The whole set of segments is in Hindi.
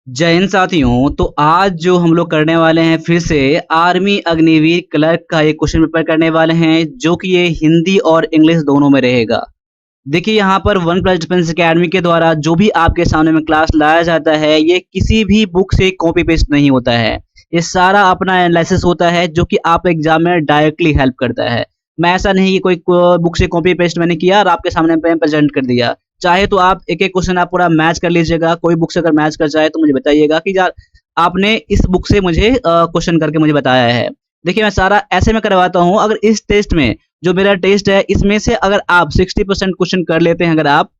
जय हिंद साथियों। तो आज जो हम लोग करने वाले हैं फिर से आर्मी अग्निवीर क्लर्क का एक क्वेश्चन पेपर करने वाले हैं जो कि ये हिंदी और इंग्लिश दोनों में रहेगा। देखिए यहाँ पर वन प्लस डिफेंस एकेडमी के द्वारा जो भी आपके सामने में क्लास लाया जाता है ये किसी भी बुक से कॉपी पेस्ट नहीं होता है। ये सारा अपना एनालिसिस होता है जो कि आप एग्जाम में डायरेक्टली हेल्प करता है। मैं ऐसा नहीं कि कोई बुक से कॉपी पेस्ट मैंने किया और आपके सामने पे प्रेजेंट कर दिया। चाहे तो आप एक-एक क्वेश्चन आप पूरा मैच कर लीजिएगा, कोई बुक से अगर मैच कर जाए तो मुझे बताइएगा कि यार आपने इस बुक से मुझे क्वेश्चन करके मुझे बताया है। देखिए मैं सारा ऐसे में करवाता हूँ। अगर इस टेस्ट में जो मेरा टेस्ट है इसमें से अगर आप 60% क्वेश्चन कर लेते हैं अगर आप,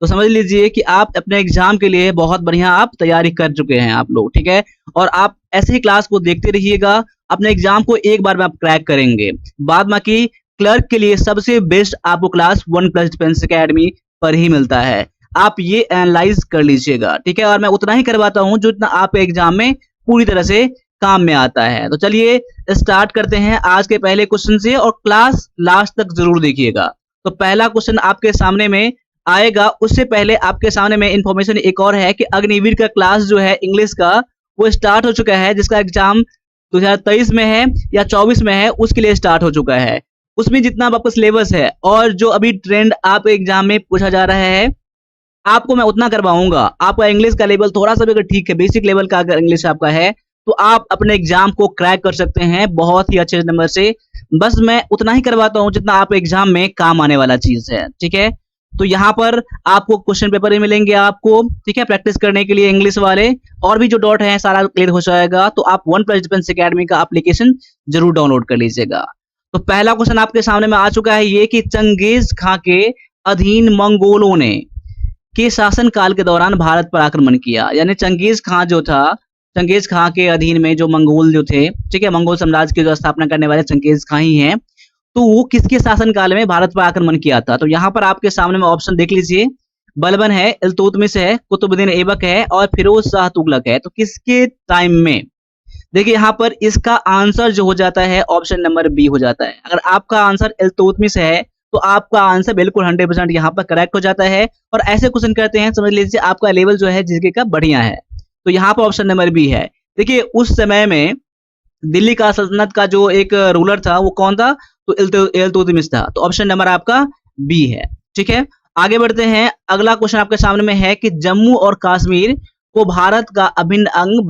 तो समझ लीजिए कि आप अपने एग्जाम के लिए बहुत बढ़िया आप तैयारी कर चुके हैं आप लोग, ठीक है? और आप ऐसे ही क्लास को देखते रहिएगा, अपने एग्जाम को एक बार में आप क्रैक करेंगे। बाद बाकी क्लर्क के लिए सबसे बेस्ट आपको class one plus defence academy पर ही मिलता है। आप ये एनालाइज कर लीजिएगा, ठीक है? और मैं उतना ही करवाता हूँ जो इतना आप एग्जाम में पूरी तरह से काम में आता है। तो चलिए स्टार्ट करते हैं आज के पहले क्वेश्चन से और क्लास लास्ट तक जरूर देखिएगा। तो पहला क्वेश्चन आपके सामने में आएगा, उससे पहले आपके सामने में इंफॉर्मेशन एक और है कि अग्निवीर का क्लास जो है इंग्लिश का वो स्टार्ट हो चुका है, जिसका एग्जाम 2023 में है या 24 में है उसके लिए स्टार्ट हो चुका है। उसमें जितना आपका सिलेबस है और जो अभी ट्रेंड आप एग्जाम में पूछा जा रहा है आपको मैं उतना करवाऊंगा। आपका इंग्लिश का लेवल थोड़ा सा भी अगर ठीक है, बेसिक लेवल का अगर इंग्लिश आपका है तो आप अपने एग्जाम को क्रैक कर सकते हैं बहुत ही अच्छे नंबर से। बस मैं उतना ही करवाता हूँ जितना आप एग्जाम में काम आने वाला चीज है, ठीक है? तो यहाँ पर आपको क्वेश्चन पेपर ही मिलेंगे आपको, ठीक है, प्रैक्टिस करने के लिए इंग्लिश वाले। और भी जो डॉट है सारा क्लियर हो जाएगा। तो आप वन प्लस डिफेंस एकेडमी का एप्लीकेशन जरूर डाउनलोड कर लीजिएगा। तो पहला क्वेश्चन आपके सामने में आ चुका है ये कि चंगेज खां के अधीन मंगोलों ने के शासन काल के दौरान भारत पर आक्रमण किया। यानी चंगेज खां जो था, चंगेज खां के अधीन में जो मंगोल जो थे, ठीक है, मंगोल साम्राज्य की जो स्थापना करने वाले चंगेज खां ही हैं। तो वो किसके शासन काल में भारत पर आक्रमण किया था? तो यहाँ पर आपके सामने में ऑप्शन देख लीजिए। बलबन है, इल्तुतमिश है, कुतुबुद्दीन ऐबक है और फिरोज शाह तुगलक है। तो किसके टाइम में? देखिए यहाँ पर इसका आंसर जो हो जाता है ऑप्शन नंबर बी हो जाता है। अगर आपका आंसर इल्तुतमिश है तो आपका आंसर बिल्कुल 100% यहाँ पर करेक्ट हो जाता है। और ऐसे क्वेश्चन करते हैं समझ लीजिए आपका लेवल जो है जीके का बढ़िया है। तो यहाँ पर ऑप्शन नंबर बी है। देखिए उस समय में दिल्ली का सल्तनत का जो एक रूलर था वो कौन था? तो इल्तुतमिश था। तो ऑप्शन नंबर आपका बी है, ठीक है? आगे बढ़ते हैं। अगला क्वेश्चन आपके सामने में है कि जम्मू और कश्मीर को भारत का अभिन्न अंग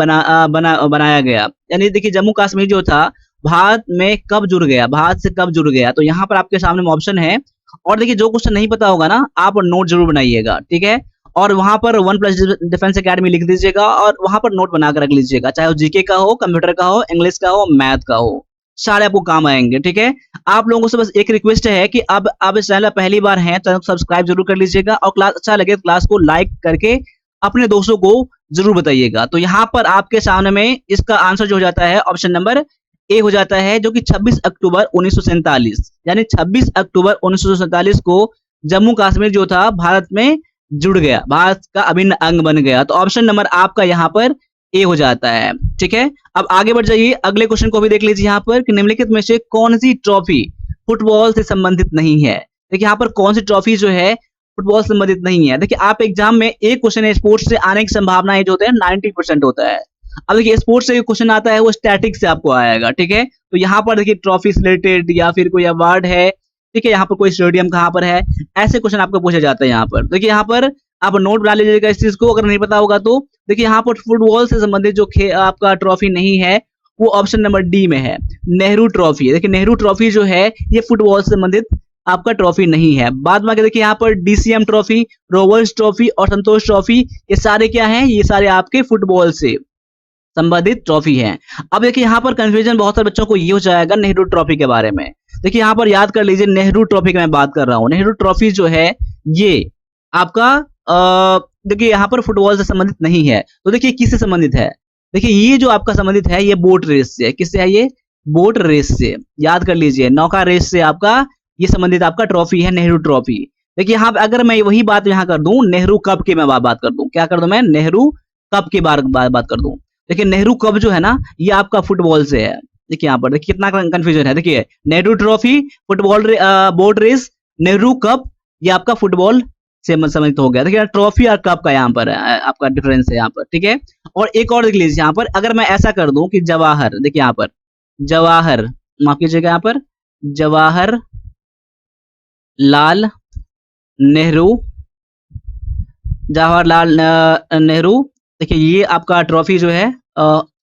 बनाया गया। यानी देखिए जम्मू कश्मीर जो था भारत में कब जुड़ गया, भारत से कब जुड़ गया? तो यहाँ पर आपके सामने में ऑप्शन है। और देखिए जो क्वेश्चन नहीं पता होगा ना आप नोट जरूर बनाइएगा, ठीक है? और वहां पर वन प्लस डिफेंस एकेडमी लिख दीजिएगा और वहां पर नोट बना कर रख लीजिएगा, चाहे वो जीके का हो, कंप्यूटर का हो, इंग्लिश का हो, मैथ का हो, सारे आपको काम आएंगे, ठीक है? आप लोगों से बस एक रिक्वेस्ट है कि अब आप इस चैनल पर पहली बार हैं तो सब्सक्राइब जरूर कर लीजिएगा और क्लास अच्छा लगे तो क्लास को लाइक करके अपने दोस्तों को जरूर बताइएगा। तो यहाँ पर आपके सामने में इसका आंसर जो हो जाता है ऑप्शन नंबर ए हो जाता है, जो कि 26 अक्टूबर 1947 यानी 26 अक्टूबर 1947 को जम्मू कश्मीर जो था भारत में जुड़ गया, भारत का अभिन्न अंग बन गया। तो ऑप्शन नंबर आपका यहाँ पर ए हो जाता है, ठीक है? अब आगे बढ़ जाइए, अगले क्वेश्चन को भी देख लीजिए यहाँ पर कि निम्नलिखित में से कौन सी ट्रॉफी फुटबॉल से संबंधित नहीं है। देखिए यहाँ पर कौन सी ट्रॉफी जो है फुटबॉल से संबंधित नहीं है। देखिए आप एग्जाम में एक क्वेश्चन है स्पोर्ट्स से आने की संभावना जो होता है 90% होता है। अब देखिए स्पोर्ट्स से क्वेश्चन आता है वो स्टैटिक से आपको आएगा, ठीक है? तो यहाँ पर देखिए ट्रॉफी से रिलेटेड या फिर कोई अवार्ड है, ठीक है, यहाँ पर कोई स्टेडियम कहाँ पर है, ऐसे क्वेश्चन आपको पूछा जाता है यहाँ पर। देखिए यहाँ पर आप नोट बना लीजिएगा इस चीज को, अगर नहीं पता होगा तो। देखिए यहाँ पर फुटबॉल से संबंधित जो आपका ट्रॉफी नहीं है वो ऑप्शन नंबर डी में है, नेहरू ट्रॉफी। देखिए नेहरू ट्रॉफी जो है ये फुटबॉल से संबंधित आपका ट्रॉफी नहीं है। बाद में देखिए यहाँ पर डीसीएम ट्रॉफी, रोवर्स ट्रॉफी और संतोष ट्रॉफी, ये सारे क्या हैं? ये सारे आपके फुटबॉल से संबंधित ट्रॉफी है। अब देखिए यहाँ पर कंफ्यूजन बहुत सारे बच्चों को ये हो जाएगा नेहरू ट्रॉफी के बारे में। देखिए यहाँ पर याद कर लीजिए नेहरू ट्रॉफी की मैं बात कर रहा हूँ। नेहरू ट्रॉफी जो है ये आपका देखिए यहाँ पर फुटबॉल से संबंधित नहीं है। तो देखिए किससे संबंधित है? देखिए ये जो आपका संबंधित है ये बोट रेस से। किससे है ये? बोट रेस से। याद कर लीजिए नौका रेस से आपका ये संबंधित आपका ट्रॉफी है नेहरू ट्रॉफी। देखिए यहाँ अगर मैं वही बात यहाँ कर दूं नेहरू कप की मैं बात कर दूं, क्या कर दूं मैं? नेहरू कप की बात कर दूं। देखिए नेहरू कप जो है ना ये आपका फुटबॉल से है। देखिए यहाँ पर देखिए कितना कंफ्यूजन है। देखिए Nehru trophy, football boat race, Nehru cup, ये आपका फुटबॉल से संबंधित हो गया। देखिए ट्रॉफी और कप का यहाँ पर आपका डिफरेंस है यहाँ पर, ठीक है। और एक और देख लीजिए यहाँ पर, अगर मैं ऐसा कर दूं कि जवाहर, देखिए यहाँ पर जवाहर, माफ कीजिएगा यहाँ पर जवाहर लाल नेहरू, जवाहरलाल नेहरू, देखिए ये आपका ट्रॉफी जो है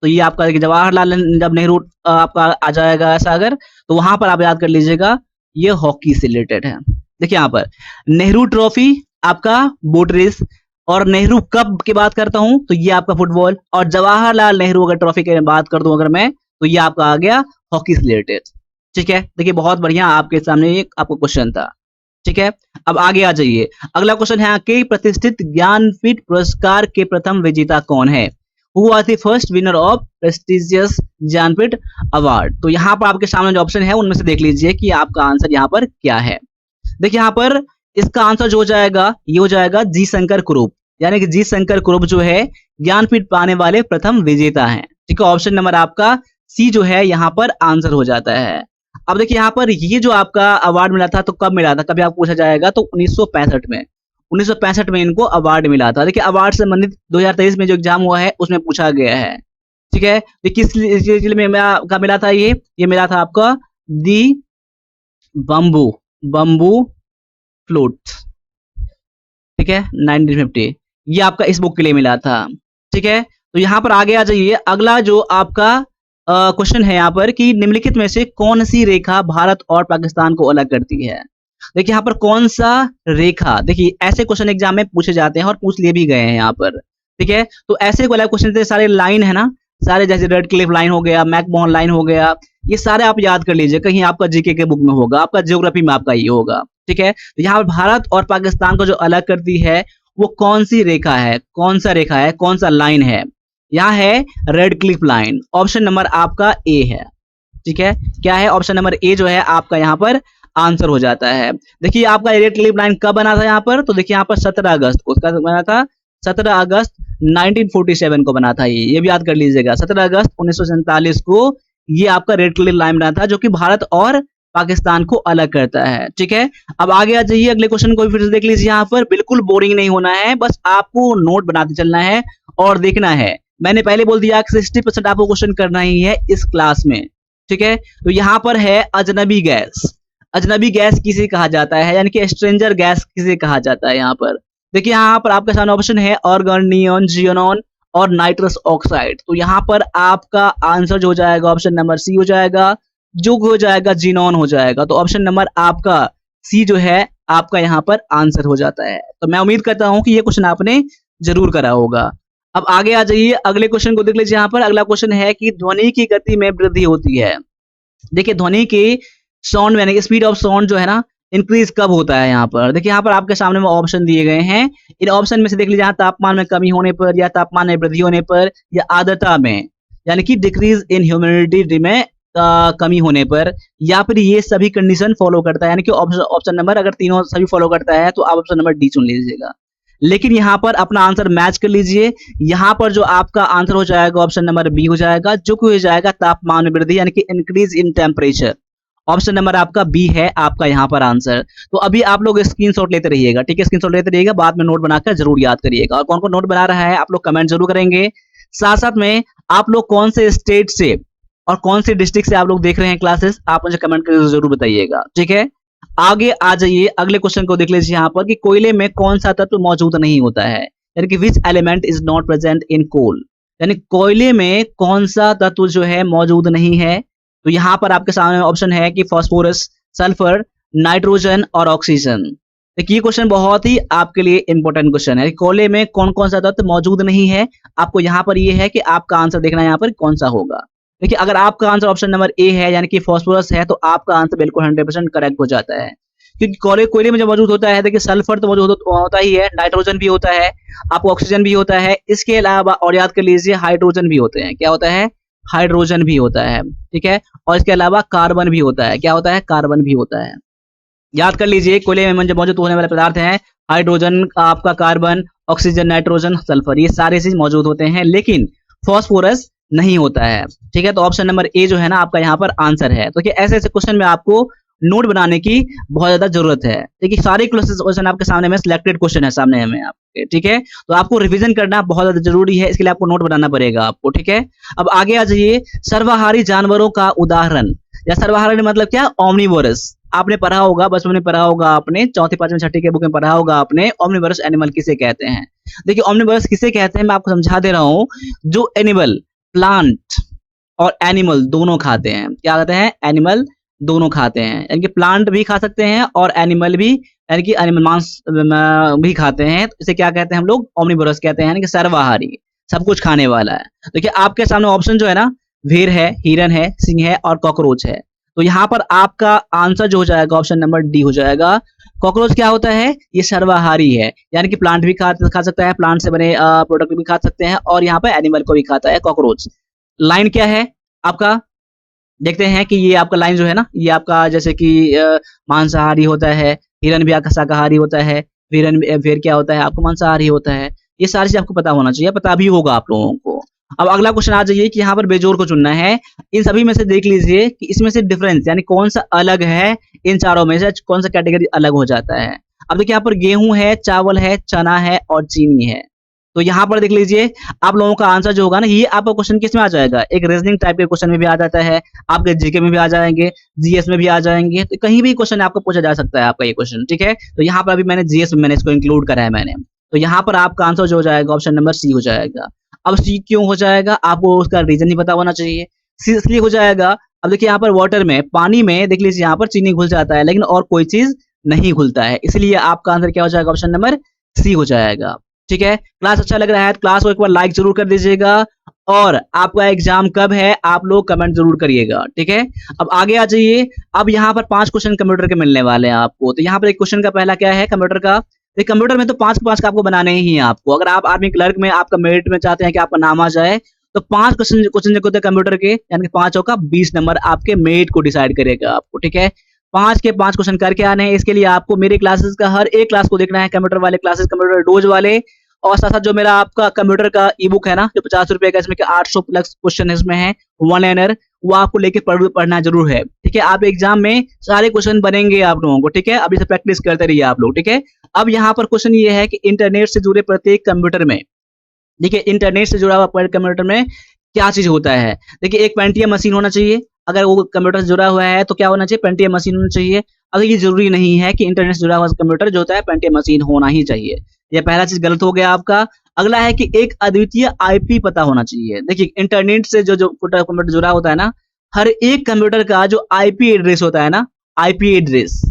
तो ये आपका जवाहरलाल जब नेहरू आपका आ जाएगा ऐसा अगर, तो वहां पर आप याद कर लीजिएगा ये हॉकी से रिलेटेड है। देखिए यहाँ पर नेहरू ट्रॉफी आपका बोट रेस, और नेहरू कप की बात करता हूं तो ये आपका फुटबॉल, और जवाहरलाल नेहरू अगर ट्रॉफी की बात कर दूं अगर मैं, तो ये आपका आ गया हॉकी से रिलेटेड। ठीक है, देखिए बहुत बढ़िया आपके सामने एक आपको क्वेश्चन था। ठीक है, अब आगे आ जाइए। अगला क्वेश्चन है कि प्रतिष्ठित ज्ञानपीठ पुरस्कार के प्रथम विजेता कौन है? Who was the first winner of prestigious Jnanpith award? तो यहाँ पर आपके सामने जो ऑप्शन है उनमें से देख लीजिए कि आपका आंसर यहाँ पर क्या है। देखिए यहाँ पर इसका आंसर जो हो जाएगा ये हो जाएगा जी शंकर कुरूप, यानी कि जी शंकर कुरूप जो है ज्ञानपीठ पाने वाले प्रथम विजेता हैं। ठीक है, ऑप्शन नंबर आपका सी जो है यहाँ पर आंसर हो जाता है। अब देखिए यहाँ पर ये जो आपका अवार्ड मिला था तो कब मिला था, कभी आपको पूछा जाएगा तो 1965 में, 1965 में इनको अवार्ड मिला था। देखिए अवार्ड से संबंधित 2023 में जो एग्जाम हुआ है उसमें पूछा गया है। ठीक है, तो किस जिले में मिला था? ये मिला था आपका दी बम्बू फ्लूट। ठीक है, 1950 ये आपका इस बुक के लिए मिला था। ठीक है, तो यहाँ पर आगे आ जाइए। अगला जो आपका क्वेश्चन है यहाँ पर कि निम्नलिखित में से कौन सी रेखा भारत और पाकिस्तान को अलग करती है? देखिए यहाँ पर कौन सा रेखा, देखिए ऐसे क्वेश्चन एग्जाम में पूछे जाते हैं और पूछ लिए भी गए हैं यहाँ पर। ठीक है, तो ऐसे वाला क्वेश्चन सारे लाइन है ना, सारे जैसे रेड क्लिफ लाइन हो गया, मैकमोहन लाइन हो गया, ये सारे आप याद कर लीजिए, कहीं आपका जीके के बुक में होगा, आपका ज्योग्राफी में आपका ये होगा। ठीक है, तो यहाँ पर भारत और पाकिस्तान को जो अलग करती है वो कौन सी रेखा है, कौन सा रेखा है, कौन सा लाइन है? यहाँ है red Cliff line, option number आपका ए है। ठीक है, क्या है? ऑप्शन नंबर ए जो है आपका यहाँ पर आंसर हो जाता है। देखिए आपका रेड क्लिफ लाइन कब बना था यहाँ पर, तो देखिए यहाँ पर 17 अगस्त को उसका बना था, 17 अगस्त 1947 को बना था। ये भी याद कर लीजिएगा, 17 अगस्त 1947 को ये आपका रेड क्लिफ लाइन बना था जो कि भारत और पाकिस्तान को अलग करता है। ठीक है, अब आगे आ जाइए, अगले क्वेश्चन को भी फिर से देख लीजिए। यहाँ पर बिल्कुल बोरिंग नहीं होना है, बस आपको नोट बनाते चलना है और देखना है। मैंने पहले बोल दिया कि 60% आपको क्वेश्चन करना ही है इस क्लास में। ठीक है, तो यहाँ पर है अजनबी गैस। अजनबी गैस किसे कहा जाता है, यानी कि स्ट्रेंजर गैस किसे कहा जाता है? यहाँ पर देखिए, यहाँ पर आपके सामने ऑप्शन है ऑर्गन, नियॉन, जियोनॉन और नाइट्रस ऑक्साइड। तो यहाँ पर आपका आंसर जो हो जाएगा ऑप्शन नंबर सी हो जाएगा, जो हो जाएगा जिनॉन हो जाएगा। तो ऑप्शन नंबर आपका सी जो है आपका यहाँ पर आंसर हो जाता है। तो मैं उम्मीद करता हूं कि ये क्वेश्चन आपने जरूर करा होगा। अब आगे आ जाइए, अगले क्वेश्चन को देख लीजिए। यहाँ पर अगला क्वेश्चन है कि ध्वनि की गति में वृद्धि होती है। देखिए ध्वनि की साउंड यानी कि स्पीड ऑफ साउंड जो है ना इंक्रीज कब होता है? यहाँ पर देखिए, यहाँ पर आपके सामने में ऑप्शन दिए गए हैं। इन ऑप्शन में से देख लीजिए, तापमान में कमी होने पर, या तापमान में वृद्धि होने पर, या आर्द्रता में यानी कि डिक्रीज इन ह्यूमिडिटी में कमी होने पर, या फिर ये सभी कंडीशन फॉलो करता है। यानी कि ऑप्शन नंबर अगर तीनों सभी फॉलो करता है तो आप ऑप्शन नंबर डी चुन लीजिएगा। लेकिन यहाँ पर अपना आंसर मैच कर लीजिए। यहाँ पर जो आपका आंसर हो जाएगा ऑप्शन नंबर बी हो जाएगा, जो कि हो जाएगा तापमान में वृद्धि यानी कि increase in temperature. Option number आपका बी है आपका यहाँ पर आंसर। तो अभी आप लोग स्क्रीनशॉट लेते रहिएगा। ठीक है, स्क्रीनशॉट लेते रहिएगा, बाद में नोट बनाकर जरूर याद करिएगा। और कौन कौन नोट बना रहा है आप लोग कमेंट जरूर करेंगे। साथ साथ में आप लोग कौन से स्टेट से और कौन से डिस्ट्रिक्ट से आप लोग देख रहे हैं क्लासेस, आप मुझे कमेंट करके जरूर बताइएगा। ठीक है, आगे आ जाइए, अगले क्वेश्चन को देख लीजिए। यहाँ पर कि कोयले में कौन सा तत्व मौजूद नहीं होता है, यानी कि which element is not present in coal, यानी कोयले में कौन सा तत्व जो है मौजूद नहीं है? तो यहाँ पर आपके सामने ऑप्शन है कि फास्फोरस, सल्फर, नाइट्रोजन और ऑक्सीजन। देखिए ये क्वेश्चन बहुत ही आपके लिए इंपॉर्टेंट क्वेश्चन है। कोयले में कौन कौन सा तत्व मौजूद नहीं है, आपको यहाँ पर ये है कि आपका आंसर देखना है यहाँ पर कौन सा होगा। देखिए अगर आपका आंसर ऑप्शन नंबर ए है यानी कि फास्फोरस है, तो आपका आंसर बिल्कुल 100% करेक्ट हो जाता है। क्योंकि कोयले में जो मौजूद होता है, देखिए सल्फर तो मौजूद होता ही है, नाइट्रोजन भी होता है, आपको ऑक्सीजन भी होता है, इसके अलावा और याद कर लीजिए हाइड्रोजन भी होते हैं। क्या होता है? हाइड्रोजन भी होता है। ठीक है, और इसके अलावा कार्बन भी होता है। क्या होता है? कार्बन भी होता है। याद कर लीजिए, कोयले में जो मौजूद होने वाले पदार्थ हैं हाइड्रोजन, आपका कार्बन, ऑक्सीजन, नाइट्रोजन, सल्फर, ये सारे चीज मौजूद होते हैं, लेकिन फास्फोरस नहीं होता है। ठीक है, तो ऑप्शन नंबर ए जो है ना आपका यहाँ पर आंसर है। तो ऐसे ऐसे क्वेश्चन में आपको नोट बनाने की बहुत ज़्यादा ज़रूरत है। देखिए सारे क्वेश्चन आपके सामने में सिलेक्टेड क्वेश्चन है सामने में आपके, ठीक है? तो आपको रिवीजन करना बहुत ज़्यादा ज़रूरी है, इसके लिए आपको नोट बनाना पड़ेगा आपको, ठीक है? अब आगे आ जाइए, सर्वाहारी जानवरों का उदाहरण या सर्वाहारी मतलब क्या? ओमनिवोरस। आपने पढ़ा होगा, बचपन में पढ़ा होगा आपने, चौथी, पाँचवीं, छठी के बुक में पढ़ा होगा आपने, ओमनिवोरस एनिमल किसे कहते हैं? देखिए ओमनिवोरस किसे कहते हैं मैं आपको समझा दे रहा हूँ, जो एनिमल, प्लांट और एनिमल दोनों खाते हैं। क्या कहते हैं? एनिमल दोनों खाते हैं। यानी कि प्लांट भी खा सकते हैं और एनिमल भी, यानी कि एनिमल मांस भी खाते हैं। तो इसे क्या कहते हैं हम लोग? ओमनिवोरस कहते हैं, यानी कि सर्वाहारी, सब कुछ खाने वाला है। देखिए आपके सामने ऑप्शन जो है ना, भेड़ है, हिरन है, सिंह है और कॉकरोच है। तो यहाँ पर आपका आंसर जो हो जाएगा ऑप्शन नंबर डी हो जाएगा। कॉकरोच क्या होता है? ये सर्वाहारी है, यानी कि प्लांट भी खा सकता है, प्लांट से बने प्रोडक्ट भी खा सकते हैं और यहाँ पर एनिमल को भी खाता है कॉकरोच। लाइन क्या है आपका? देखते हैं कि ये आपका लाइन जो है ना, ये आपका जैसे कि मांसाहारी होता है, हिरन भी आपका शाकाहारी होता है, भेड़ क्या होता है? आपका मांसाहारी होता है। ये सारी चीज़ आपको पता होना चाहिए, पता भी होगा आप लोगों को। अब अगला क्वेश्चन आ जाइए कि यहाँ पर बेजोड़ को चुनना है। इन सभी में से देख लीजिए कि इसमें से डिफरेंस यानी कौन-सा अलग है, इन चारों में से कौन-सा कैटेगरी अलग हो जाता है। अब देखिए यहाँ पर गेहूँ है, चावल है, चना है और चीनी है। तो यहाँ पर देख लीजिए, आप लोगों का आंसर जो होगा ना, ये आपका क्वेश्चन किसमें आ जाएगा? एक रीजनिंग टाइप के क्वेश्चन में भी आ जाता है, आपके जीके में भी आ जाएँगे, जीएस में भी आ जाएँगे, तो कहीं भी क्वेश्चन आपको पूछा जा सकता है आपका ये क्वेश्चन, ठीक है? तो यहाँ पर अभी मैंने जीएस में मैंने इसको इंक्लूड करा है मैंने। तो यहाँ पर आपका आंसर जो हो जाएगा ऑप्शन नंबर सी हो जाएगा। अब सी क्यों हो जाएगा? आपको उसका रीज़न ही पता होना चाहिए। सी इसलिए हो जाएगा, अब देखिए यहाँ पर वाटर में, पानी में देख लीजिए यहाँ पर चीनी घुल जाता है, लेकिन और कोई चीज़ नहीं घुलता है। इसलिए आपका आंसर क्या हो जाएगा? ऑप्शन नंबर सी हो जाएगा। ठीक है? क्लास अच्छा लग रहा है तो क्लास को एक बार लाइक ज़रूर कर दीजिएगा और आपका एग्ज़ाम कब है आप लोग कमेंट ज़रूर करिएगा, ठीक है? अब आगे आ जाइए, अब यहाँ पर 5 क्वेश्चन कंप्यूटर के मिलने वाले हैं आपको। तो यहाँ पर एक क्वेश्चन का पहला क्या है कंप्यूटर का? देखिए कंप्यूटर में तो 5 के 5 का आपको बनाने ही हैं आपको। अगर आप आर्मी क्लर्क में आपका मेरिट में चाहते हैं कि आपका नाम आ जाए, तो 5 क्वेश्चन क्वेश्चन जो होते हैं कंप्यूटर के, यानी कि 5 का 20 नंबर आपके मेरिट को डिसाइड करेगा आपको, ठीक है? 5 के 5 क्वेश्चन करके आने हैं, इसके लिए आपको मेरी क्लासेस का हर एक क्लास को देखना है, कंप्यूटर वाले क्लासेस, कंप्यूटर डोज वाले और साथ-साथ जो मेरा आपका कंप्यूटर का ई-बुक है ना, जो ₹50 का इसमें के 800 प्लस क्वेश्चन इसमें है, वन लाइनर, वो आपको लेके पढ़ना ज़रूर है, ठीक है? आप एग्ज़ाम में सारे क्वेश्चन बनेंगे आप लोगों को, ठीक है? अभी से प्रैक्टिस करते रहिए आप लोग, ठीक है? अब यहाँ पर क्वेश्चन ये है कि इंटरनेट से जुड़े प्रत्येक कंप्यूटर में, देखिए इंटरनेट से जुड़ा हुआ कंप्यूटर में क्या चीज़ होता है? देखिए एक पेंटियम मशीन होना चाहिए, अगर वो कंप्यूटर से जुड़ा हुआ है तो क्या होना चाहिए? पेंटियम मशीन होना चाहिए। अगर ये ज़रूरी नहीं है कि इंटरनेट से जुड़ा हुआ कंप्यूटर जो होता है पेंटियम मशीन होना ही चाहिए। ये पहला चीज़ गलत हो गया आपका। अगला है कि एक अद्वितीय आईपी पता होना चाहिए। देखिए इंटरनेट से जो कंप्यूटर जुड़ा होता है ना, हर एक कंप्यूटर का जो आईपी एड्रेस होता है ना, आईपी एड्रेस